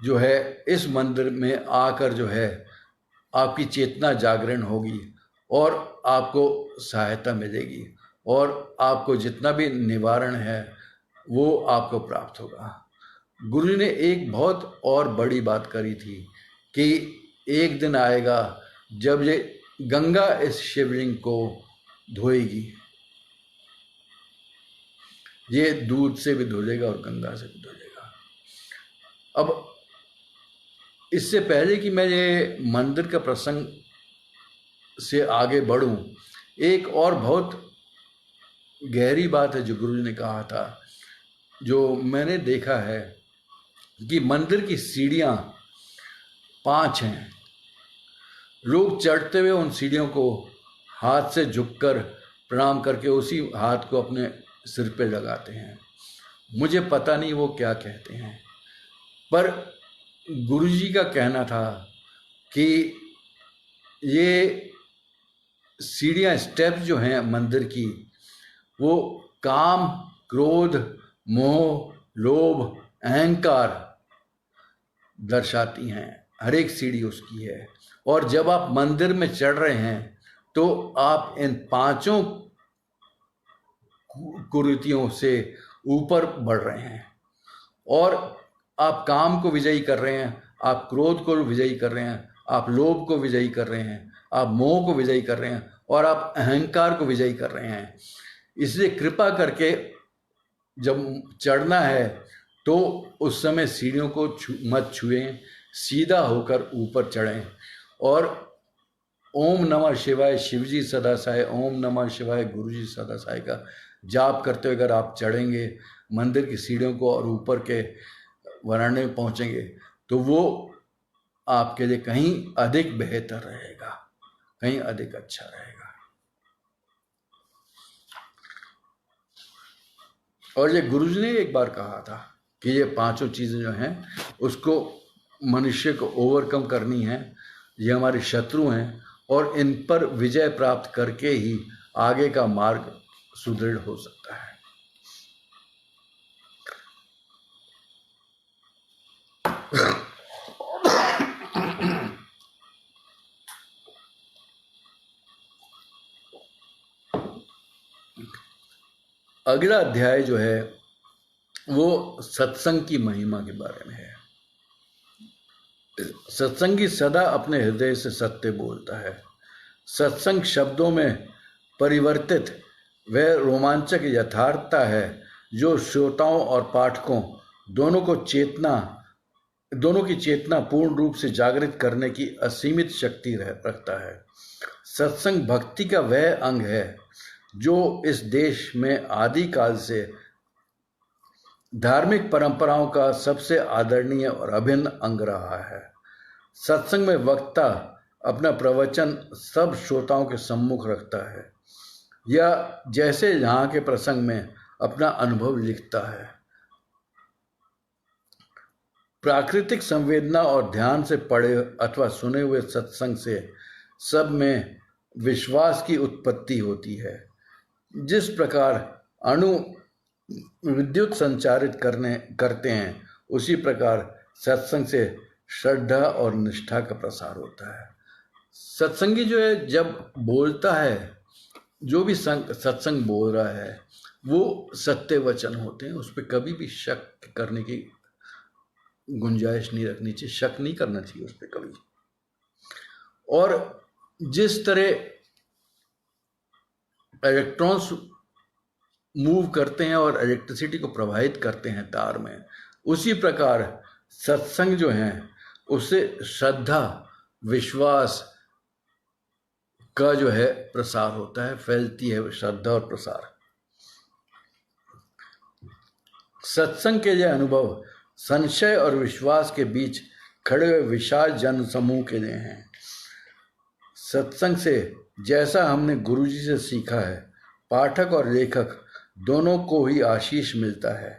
जो है इस मंदिर में आकर जो है आपकी चेतना जागरण होगी और आपको सहायता मिलेगी और आपको जितना भी निवारण है वो आपको प्राप्त होगा। गुरु ने एक बहुत और बड़ी बात करी थी कि एक दिन आएगा जब ये गंगा इस शिवलिंग को धोएगी। ये दूध से भी धुलेगा और गंगा से भी धुलेगा। अब इससे पहले कि मैं ये मंदिर का प्रसंग से आगे बढ़ूं, एक और बहुत गहरी बात है जो गुरु जी ने कहा था, जो मैंने देखा है कि मंदिर की सीढ़ियां 5 हैं। लोग चढ़ते हुए उन सीढ़ियों को हाथ से झुककर प्रणाम करके उसी हाथ को अपने सिर पे लगाते हैं। मुझे पता नहीं वो क्या कहते हैं, पर गुरुजी का कहना था कि ये सीढ़ियाँ, स्टेप्स जो हैं मंदिर की, वो काम, क्रोध, मोह, लोभ, अहंकार दर्शाती हैं। हर एक सीढ़ी उसकी है। और जब आप मंदिर में चढ़ रहे हैं तो आप इन पांचों कुरीतियों से ऊपर बढ़ रहे हैं, और आप काम को विजयी कर रहे हैं, आप क्रोध को विजयी कर रहे हैं, आप लोभ को विजयी कर रहे हैं, आप मोह को विजयी कर रहे हैं, और आप अहंकार को विजयी कर रहे हैं। इसलिए कृपा करके जब चढ़ना है तो उस समय सीढ़ियों को मत छुएं, सीधा होकर ऊपर चढ़ें। और ओम नमः शिवाय शिवजी सदा सहाय, ओम नमः शिवाय गुरुजी सदा सहाय का जाप करते हुए अगर आप चढ़ेंगे मंदिर की सीढ़ियों को और ऊपर के वरांडे में पहुंचेंगे, तो वो आपके लिए कहीं अधिक बेहतर रहेगा, कहीं अधिक अच्छा रहेगा। और ये गुरुजी ने एक बार कहा था कि ये पांचों चीज़ें जो हैं उसको मनुष्य को ओवरकम करनी है। ये हमारे शत्रु हैं और इन पर विजय प्राप्त करके ही आगे का मार्ग सुदृढ़ हो सकता है। अगला अध्याय जो है वो सत्संग की महिमा के बारे में है। सत्संगी सदा अपने हृदय से सत्य बोलता है। सत्संग शब्दों में परिवर्तित वह रोमांचक यथार्थता है जो श्रोताओं और पाठकों दोनों की चेतना पूर्ण रूप से जागृत करने की असीमित शक्ति रखता है। सत्संग भक्ति का वह अंग है जो इस देश में आदिकाल से धार्मिक परंपराओं का सबसे आदरणीय और अभिन्न अंग रहा है। सत्संग में वक्ता अपना प्रवचन सब श्रोताओं के सम्मुख रखता है, या जैसे यहाँ के प्रसंग में अपना अनुभव लिखता है। प्राकृतिक संवेदना और ध्यान से पढ़े अथवा सुने हुए सत्संग से सब में विश्वास की उत्पत्ति होती है। जिस प्रकार अणु विद्युत संचारित करते हैं, उसी प्रकार सत्संग से श्रद्धा और निष्ठा का प्रसार होता है। सत्संगी जो है जब बोलता है, जो भी सत्संग बोल रहा है वो सत्य वचन होते हैं, उस पर कभी भी शक करने की गुंजाइश नहीं रखनी चाहिए, शक नहीं करना चाहिए उस पर कभी। और जिस तरह इलेक्ट्रॉन्स मूव करते हैं और इलेक्ट्रिसिटी को प्रवाहित करते हैं तार में, उसी प्रकार सत्संग जो है उससे श्रद्धा विश्वास का जो है प्रसार होता है, फैलती है श्रद्धा और प्रसार। सत्संग के यह अनुभव संशय और विश्वास के बीच खड़े हुए विशाल जन समूह के लिए हैं। सत्संग से जैसा हमने गुरुजी से सीखा है, पाठक और लेखक दोनों को ही आशीष मिलता है।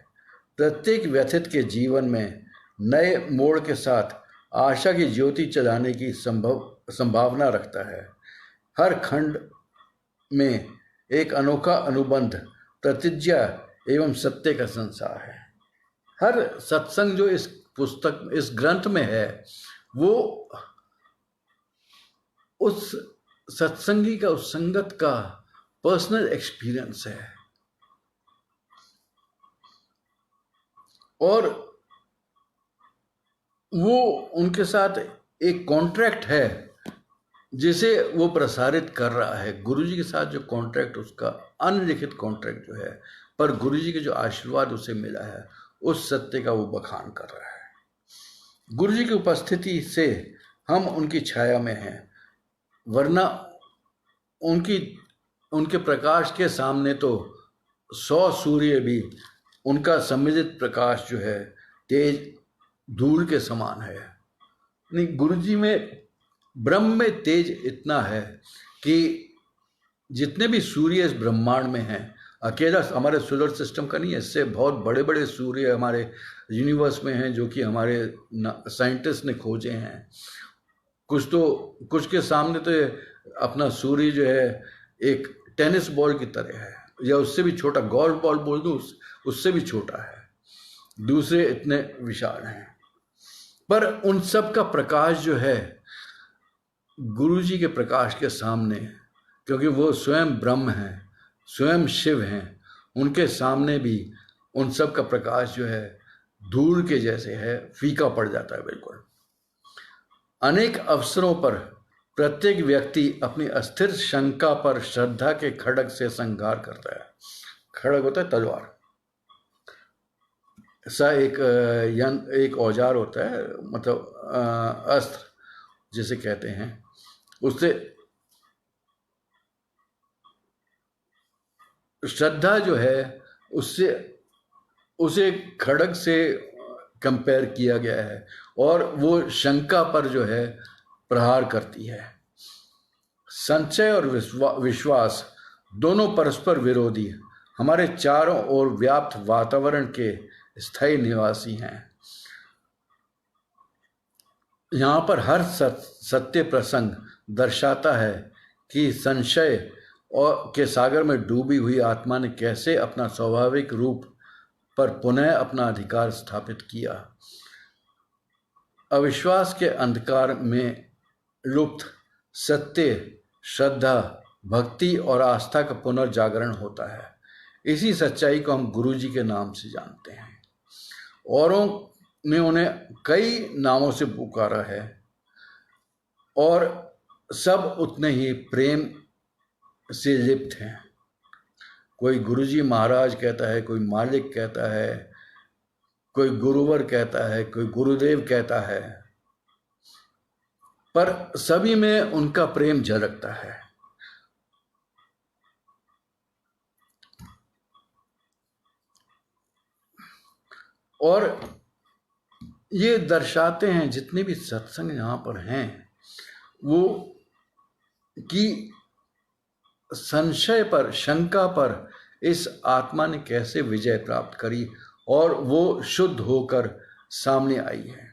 प्रत्येक व्यथित के जीवन में नए मोड़ के साथ आशा की ज्योति चलाने की संभावना रखता है। हर खंड में एक अनोखा अनुबंध, प्रतिज्ञा एवं सत्य का संसार है। हर सत्संग जो इस पुस्तक, इस ग्रंथ में है, वो उस सत्संगी का, उस संगत का पर्सनल एक्सपीरियंस है। और वो उनके साथ एक कॉन्ट्रैक्ट है जिसे वो प्रसारित कर रहा है। गुरुजी के साथ जो कॉन्ट्रैक्ट, उसका अनलिखित कॉन्ट्रैक्ट जो है, पर गुरुजी के जो आशीर्वाद उसे मिला है, उस सत्य का वो बखान कर रहा है। गुरुजी की उपस्थिति से हम उनकी छाया में हैं, वरना उनके प्रकाश के सामने तो 100 सूर्य भी उनका सम्मिलित प्रकाश जो है तेज धूल के समान है। नहीं, गुरुजी में, ब्रह्म में तेज इतना है कि जितने भी सूर्य इस ब्रह्मांड में हैं, अकेला हमारे सोलर सिस्टम का नहीं है, इससे बहुत बड़े बड़े सूर्य हमारे यूनिवर्स में हैं जो कि हमारे साइंटिस्ट ने खोजे हैं। कुछ के सामने तो अपना सूर्य जो है एक टेनिस बॉल की तरह है, या उससे भी छोटा, गोल्फ बॉल बोल दूं उससे भी छोटा है, दूसरे इतने विशाल हैं। पर उन सब का प्रकाश जो है गुरु जी के प्रकाश के सामने, क्योंकि वो स्वयं ब्रह्म हैं, स्वयं शिव हैं, उनके सामने भी उन सब का प्रकाश जो है धूल के जैसे है, फीका पड़ जाता है बिल्कुल। अनेक अवसरों पर प्रत्येक व्यक्ति अपनी अस्थिर शंका पर श्रद्धा के खड्ग से संहार करता है। खड्ग होता है तलवार सा, एक औजार होता है, मतलब अस्त्र जिसे कहते हैं, उससे श्रद्धा जो है उससे उसे खड्ग से कंपेयर किया गया है, और वो शंका पर जो है प्रहार करती है। संशय और विश्वास दोनों परस्पर विरोधी हमारे चारों ओर व्याप्त वातावरण के स्थायी निवासी हैं। यहाँ पर हर सत्य प्रसंग दर्शाता है कि संशय और के सागर में डूबी हुई आत्मा ने कैसे अपना स्वाभाविक रूप पर पुनः अपना अधिकार स्थापित किया। अविश्वास के अंधकार में लुप्त सत्य, श्रद्धा, भक्ति और आस्था का पुनर्जागरण होता है। इसी सच्चाई को हम गुरु जी के नाम से जानते हैं। औरों ने उन्हें कई नामों से पुकारा है, और सब उतने ही प्रेम से लिप्त हैं। कोई गुरुजी महाराज कहता है, कोई मालिक कहता है, कोई गुरुवर कहता है, कोई गुरुदेव कहता है, पर सभी में उनका प्रेम झलकता है। और ये दर्शाते हैं जितने भी सत्संग यहाँ पर हैं वो, कि संशय पर, शंका पर इस आत्मा ने कैसे विजय प्राप्त करी और वो शुद्ध होकर सामने आई है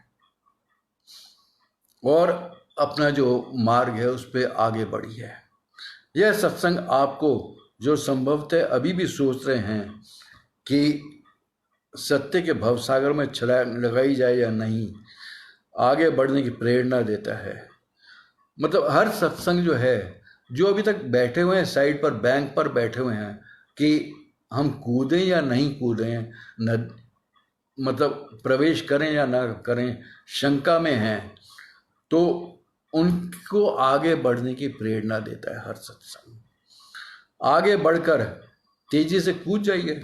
और अपना जो मार्ग है उस पर आगे बढ़ी है। यह सत्संग आपको जो संभवतः अभी भी सोच रहे हैं कि सत्य के भवसागर में छलांग लगाई जाए या नहीं, आगे बढ़ने की प्रेरणा देता है। मतलब हर सत्संग जो है, जो अभी तक बैठे हुए हैं साइड पर, बैंक पर बैठे हुए हैं कि हम कूदें या नहीं कूदें, मतलब प्रवेश करें या ना करें, शंका में हैं, तो उनको आगे बढ़ने की प्रेरणा देता है हर सत्संग। आगे बढ़कर तेजी से कूद जाइए।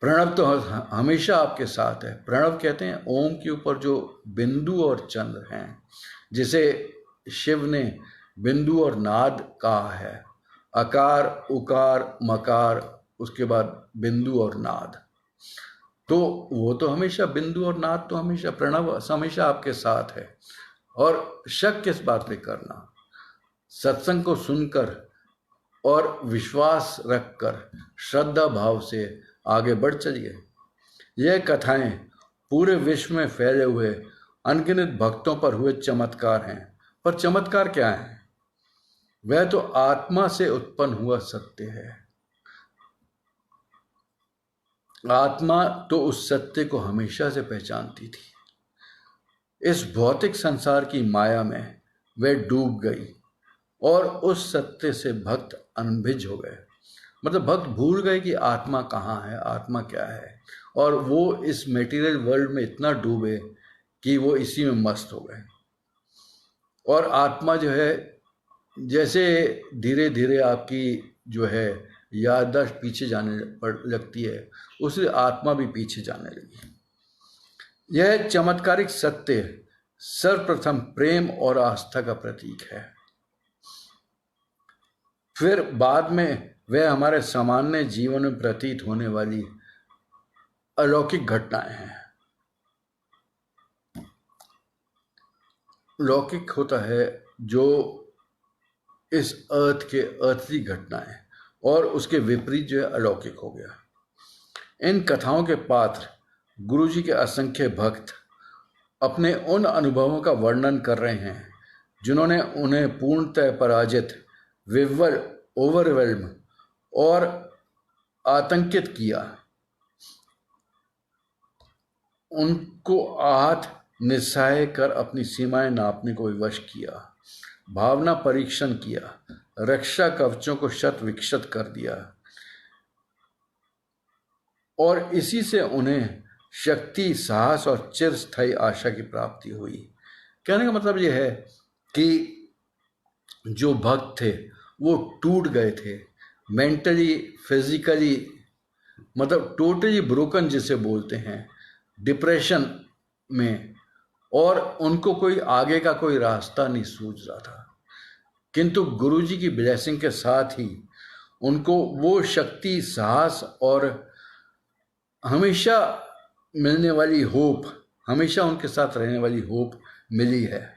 प्रणव तो हमेशा आपके साथ है। प्रणव कहते हैं ओम के ऊपर जो बिंदु और चंद्र हैं, जिसे शिव ने बिंदु और नाद कहा है, अकार, उकार, मकार, उसके बाद बिंदु और नाद। तो वो तो हमेशा बिंदु और नाद तो हमेशा, प्रणव हमेशा आपके साथ है। और शक किस बात पे करना, सत्संग को सुनकर और विश्वास रखकर श्रद्धा भाव से आगे बढ़ चलिए। यह कथाएं पूरे विश्व में फैले हुए अनगिनत भक्तों पर हुए चमत्कार हैं। पर चमत्कार क्या है? वह तो आत्मा से उत्पन्न हुआ सत्य है। आत्मा तो उस सत्य को हमेशा से पहचानती थी। इस भौतिक संसार की माया में वह डूब गई और उस सत्य से भक्त अनभिज हो गए। मतलब भक्त भूल गए कि आत्मा कहाँ है, आत्मा क्या है, और वो इस मटेरियल वर्ल्ड में इतना डूबे कि वो इसी में मस्त हो गए। और आत्मा जो है, जैसे धीरे धीरे आपकी जो है याददाश्त पीछे जाने लगती है, उसे आत्मा भी पीछे जाने लगी। यह चमत्कारिक सत्य सर्वप्रथम प्रेम और आस्था का प्रतीक है। फिर बाद में वह हमारे सामान्य जीवन में प्रतीत होने वाली अलौकिक घटनाएं हैं। लौकिक होता है जो इस अर्थ के अर्थली घटनाएं, और उसके विपरीत जो है अलौकिक हो गया। इन कथाओं के पात्र गुरुजी के असंख्य भक्त अपने उन अनुभवों का वर्णन कर रहे हैं जिन्होंने उन्हें पूर्णतः पराजित, विह्वल, ओवरवेल्म और आतंकित किया। उनको आहत, निस्सहाय कर अपनी सीमाएं नापने को विवश किया, भावना परीक्षण किया, रक्षा कवचों को शत विक्षत कर दिया, और इसी से उन्हें शक्ति, साहस और चिरस्थायी आशा की प्राप्ति हुई। कहने का मतलब यह है कि जो भक्त थे वो टूट गए थे, मेंटली, फिजिकली, मतलब टोटली ब्रोकन जिसे बोलते हैं, डिप्रेशन में, और उनको कोई आगे का कोई रास्ता नहीं सूझ रहा था। किंतु गुरुजी की ब्लेसिंग के साथ ही उनको वो शक्ति, साहस और हमेशा मिलने वाली होप, हमेशा उनके साथ रहने वाली होप मिली है।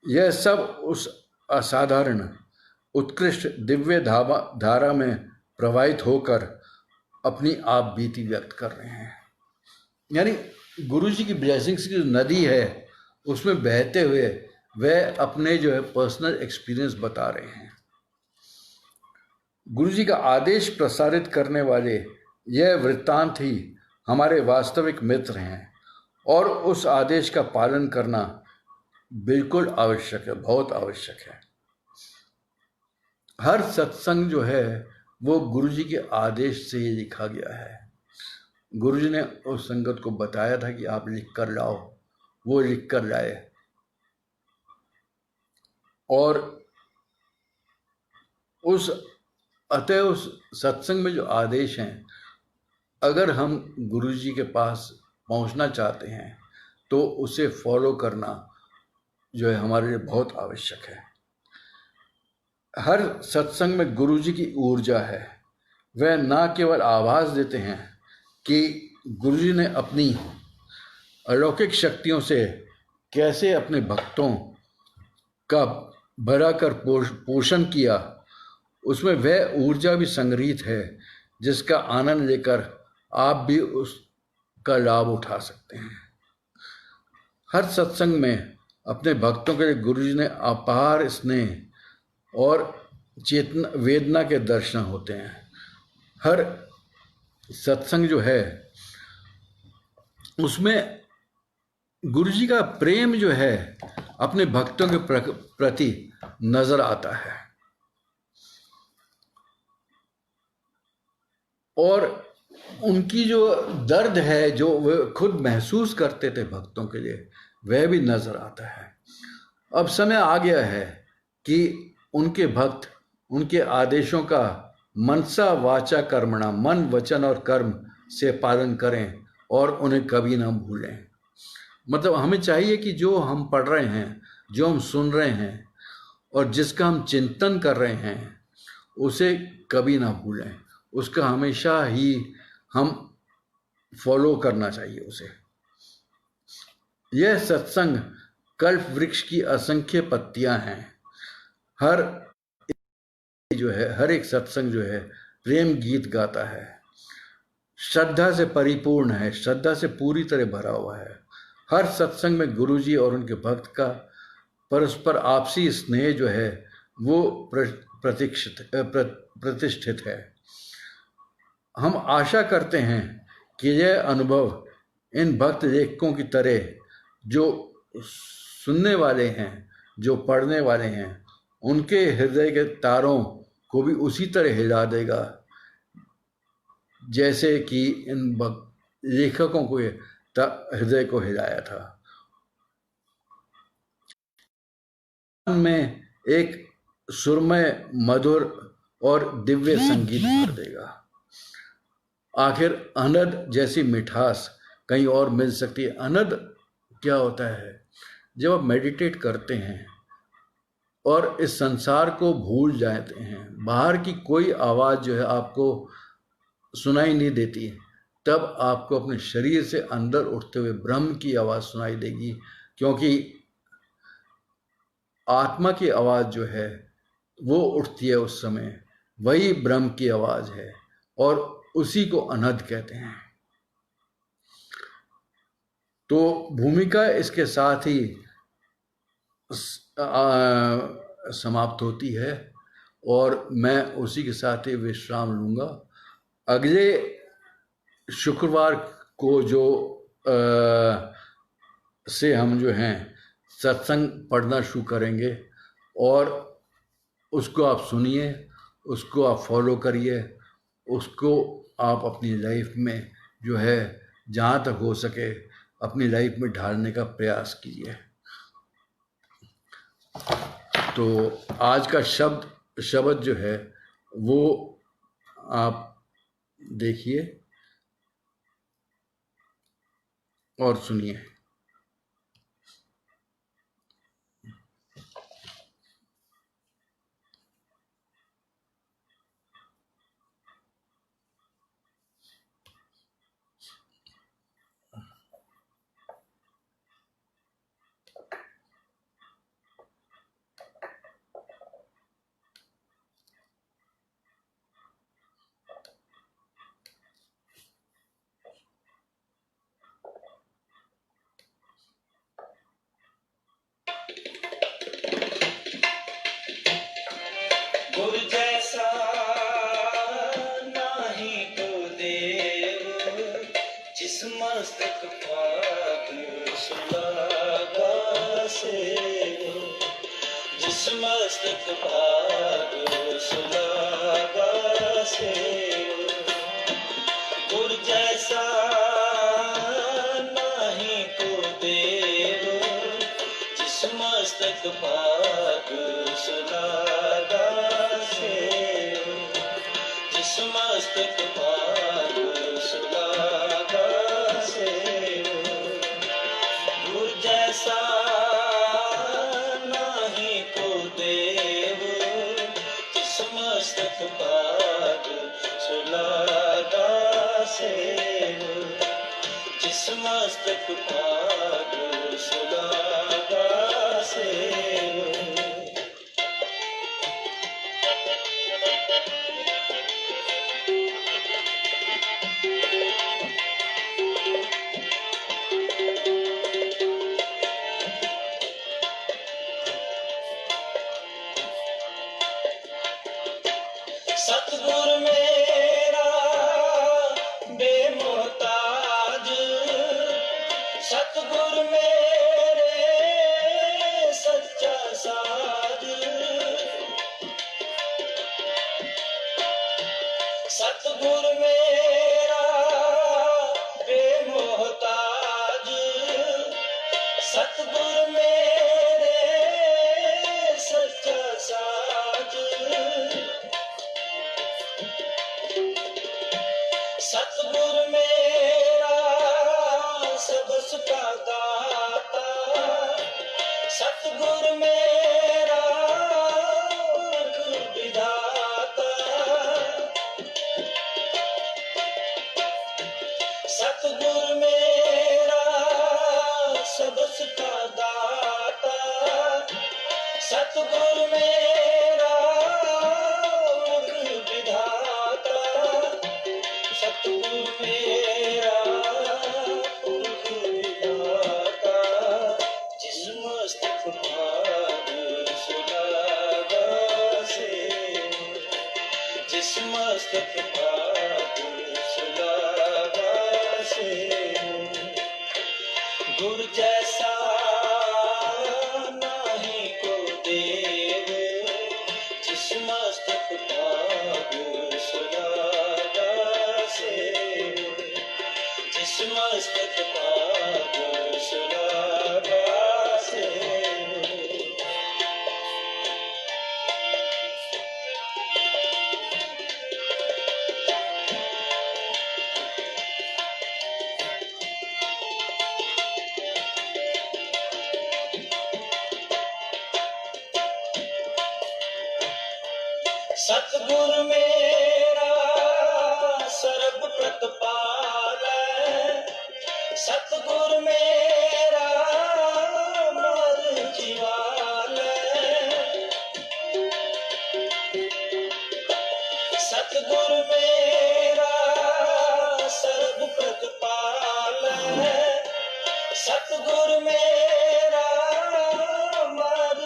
यह सब उस असाधारण, उत्कृष्ट दिव्य धारा में प्रवाहित होकर अपनी आप बीती व्यक्त कर रहे हैं। यानी गुरुजी की ब्लेसिंग्स की जो नदी है उसमें बहते हुए वह अपने जो है पर्सनल एक्सपीरियंस बता रहे हैं। गुरुजी का आदेश प्रसारित करने वाले यह वृत्तांत ही हमारे वास्तविक मित्र हैं, और उस आदेश का पालन करना बिल्कुल आवश्यक है, बहुत आवश्यक है। हर सत्संग जो है वो गुरुजी के आदेश से ही लिखा गया है। गुरुजी ने उस संगत को बताया था कि आप लिख कर लाओ, वो लिख कर लाए, और अतः उस सत्संग में जो आदेश हैं, अगर हम गुरुजी के पास पहुंचना चाहते हैं तो उसे फॉलो करना जो है हमारे लिए बहुत आवश्यक है। हर सत्संग में गुरुजी की ऊर्जा है। वह न केवल आवाज देते हैं कि गुरुजी ने अपनी अलौकिक शक्तियों से कैसे अपने भक्तों का भरा कर पोषण किया, उसमें वह ऊर्जा भी संग्रहित है जिसका आनंद लेकर आप भी उसका लाभ उठा सकते हैं। हर सत्संग में अपने भक्तों के लिए गुरुजी ने अपार स्नेह और चेतना, वेदना के दर्शन होते हैं। हर सत्संग जो है उसमें गुरुजी का प्रेम जो है अपने भक्तों के प्रति नजर आता है, और उनकी जो दर्द है जो वे खुद महसूस करते थे भक्तों के लिए, वह भी नजर आता है। अब समय आ गया है कि उनके भक्त उनके आदेशों का मनसा वाचा कर्मणा, मन, वचन और कर्म से पालन करें और उन्हें कभी ना भूलें। मतलब हमें चाहिए कि जो हम पढ़ रहे हैं, जो हम सुन रहे हैं और जिसका हम चिंतन कर रहे हैं, उसे कभी ना भूलें, उसका हमेशा ही हम फॉलो करना चाहिए उसे। यह सत्संग कल्प वृक्ष की असंख्य पत्तियां हैं। हर एक सत्संग जो है प्रेम गीत गाता है, श्रद्धा से परिपूर्ण है, श्रद्धा से पूरी तरह भरा हुआ है। हर सत्संग में गुरुजी और उनके भक्त का परस्पर आपसी स्नेह जो है वो प्रतिष्ठित है। हम आशा करते हैं कि यह अनुभव इन भक्त लेखकों की तरह जो सुनने वाले हैं, जो पढ़ने वाले हैं, उनके हृदय के तारों को भी उसी तरह हिला देगा जैसे कि इन लेखकों को हृदय को हिलाया था। में एक सुरमय, मधुर और दिव्य संगीत भर देगा। आखिर अनद जैसी मिठास कहीं और मिल सकती है। अनद क्या होता है? जब आप मेडिटेट करते हैं और इस संसार को भूल जाते हैं, बाहर की कोई आवाज़ जो है आपको सुनाई नहीं देती, तब आपको अपने शरीर से अंदर उठते हुए ब्रह्म की आवाज़ सुनाई देगी, क्योंकि आत्मा की आवाज़ जो है वो उठती है उस समय, वही ब्रह्म की आवाज़ है और उसी को अनहद कहते हैं। तो भूमिका इसके साथ ही समाप्त होती है और मैं उसी के साथ ही विश्राम लूँगा। अगले शुक्रवार को जो से हम जो हैं सत्संग पढ़ना शुरू करेंगे और उसको आप सुनिए, उसको आप फॉलो करिए, उसको आप अपनी लाइफ में जो है जहाँ तक हो सके अपनी लाइफ में ढालने का प्रयास कीजिए। तो आज का शब्द जो है वो आप देखिए और सुनिए। गुरु जैसा नाही को देव, जिस मस्तक भाग सुलागा से, जिस मस्तक भाग सुलागा से। गुरु जैसा नाही को देव, जिस मस्तक भाग सुलागा से, जिस मस्तक भाग सुलागा से। गुरु जैसा नाही को देव, जिस मस्तक भाग सुलागा से, जिस मस्तक भाग सुलागा से। सतगुर मेरा बेमोहताज, सतगुर मेरे सच्चा साज। सतगुर मेरा बेमोहताज, सतगुर मेरे सच्चा साज। सतगुर मेरा सबस का दाता, सतगुर मेरा विधाता। सतगुर मेरा सबस का दाता, सतगुर मेरा विधाता। सतगुर मेरा पुरख विधाता, जिस मस्तक भाग सुलागा से, जिस मस्तक भाग सुलागा से। गुरु जैसा नाही को देव, जिस मस्तक भाग सुलागा से, जिस मस्तक भाग सुलागा से। सतगुर मेरा सर्ब प्रतिपाल, सतगुर मेरा मर जीवाल। सतगुर मेरा सर्ब प्रतिपाल, सतगुर मेरा मर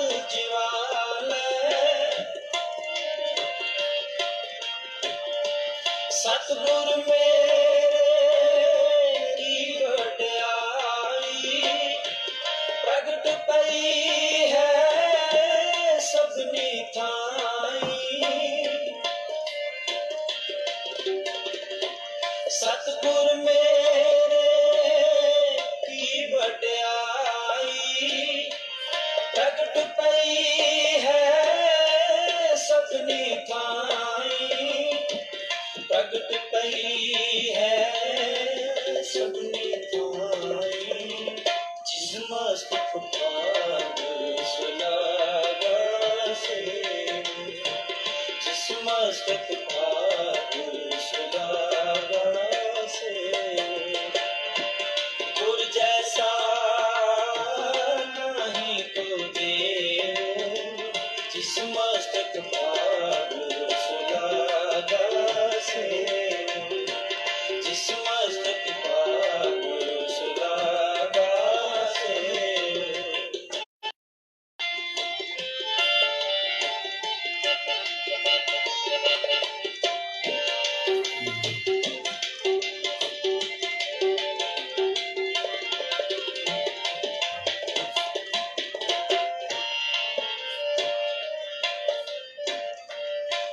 प्रगट पई है सभिनी थाई प्रगट पई है सभिनी थाई जिस मस्तक भाग सुलागा से जिस मस्तक भाग सुलागा से गुर जैसा नहीं को देव जिस मस्तक भाग सुलागा से जिस मस्तक भाग सुलागा से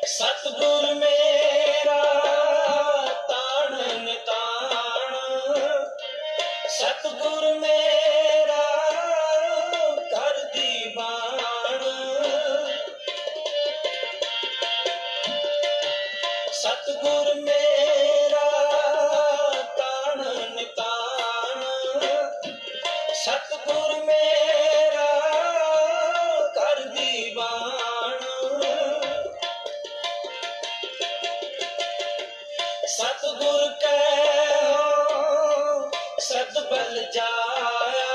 सतगुर मेरा ताणन ताण सतगुर मेरा कर दीवान सतगुर मेरा ताणन ताण सतगुर मेरा कर दीवान सतगुर कहो सतबल जाया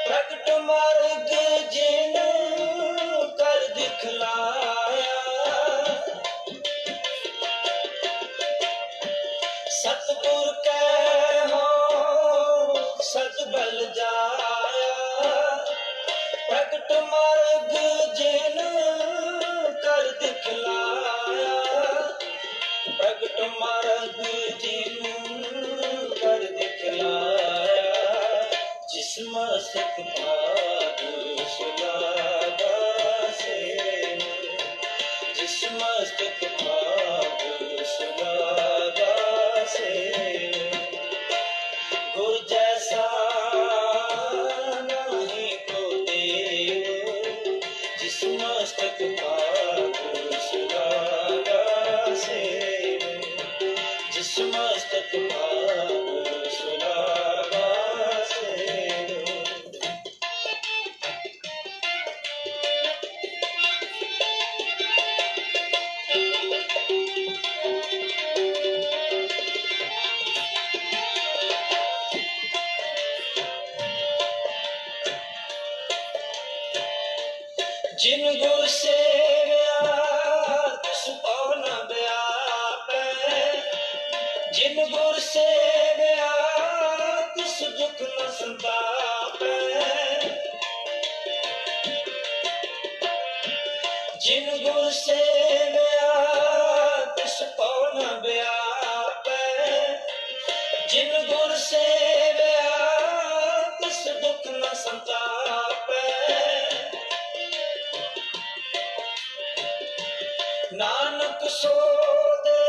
प्रगट मार्ग जिन कर दिखलाया सतगुर कहो सतबल जाया प्रगट मार्ग जिन कर दिखलाया प्रगट मार्ग जिन कर दिखलाया जिस मस्तक भाग सुलागा से जिस मस्तक भाग सुलागा से गुर जैसा नहीं को देव जिस मस्तक भाग सुलागा से जिस मस्तक भाग सुलागा से जिन गुर सेव्या तिस पवन व्यापै जिन गुर सेव्या तिस दुख न संतापै जिन गुर सेव्या तिस पवन व्यापै जिन गुर सेव्या तिस दुख न संतापै नानक सो दे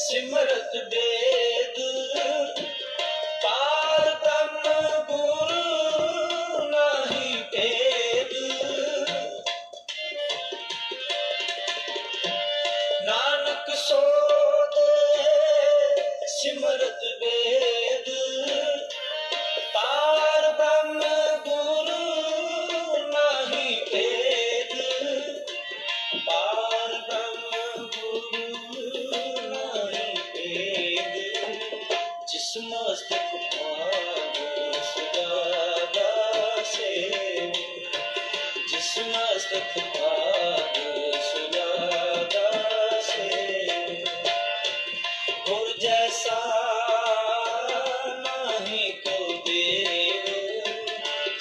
सिमरत वेद पार ब्रह्म गुरु नाही भेद नानक सो दे सिमरत वेद पार ब्रह्म गुरु नाही भेद पार ब्रह्म गुरु नहीं भेद जिस मस्तक भाग सुलागा से जिस मस्तक भाग सुलागा से गुर जैसा नहीं को देव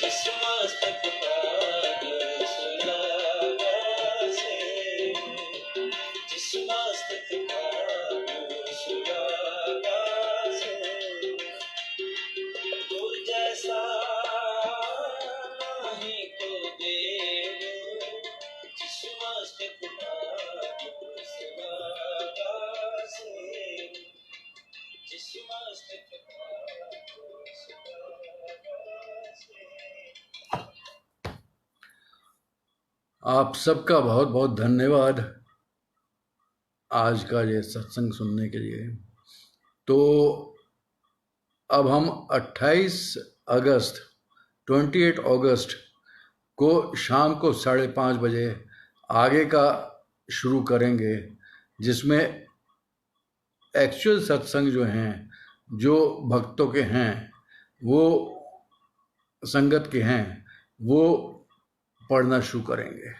जिस मस्तक भाग सुलागा से जिस मस्तक भाग सुलागा से गुर जैसा नहीं को देव जिस मस्तक भाग सुलागा से जिस मस्तक भाग सुलागा से आप सबका बहुत बहुत धन्यवाद आज का ये सत्संग सुनने के लिए। तो अब हम 28 अगस्त को शाम को 5:30 बजे आगे का शुरू करेंगे, जिसमें एक्चुअल सत्संग जो हैं, जो भक्तों के हैं, वो संगत के हैं, वो पढ़ना शुरू करेंगे।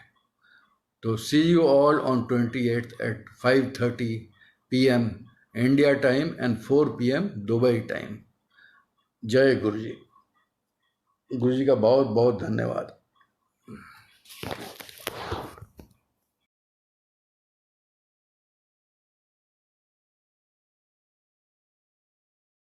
तो see you all on 28 at 5:30 PM India time and 4 PM Dubai time. जय गुरु जी। गुरु जी का बहुत बहुत धन्यवाद।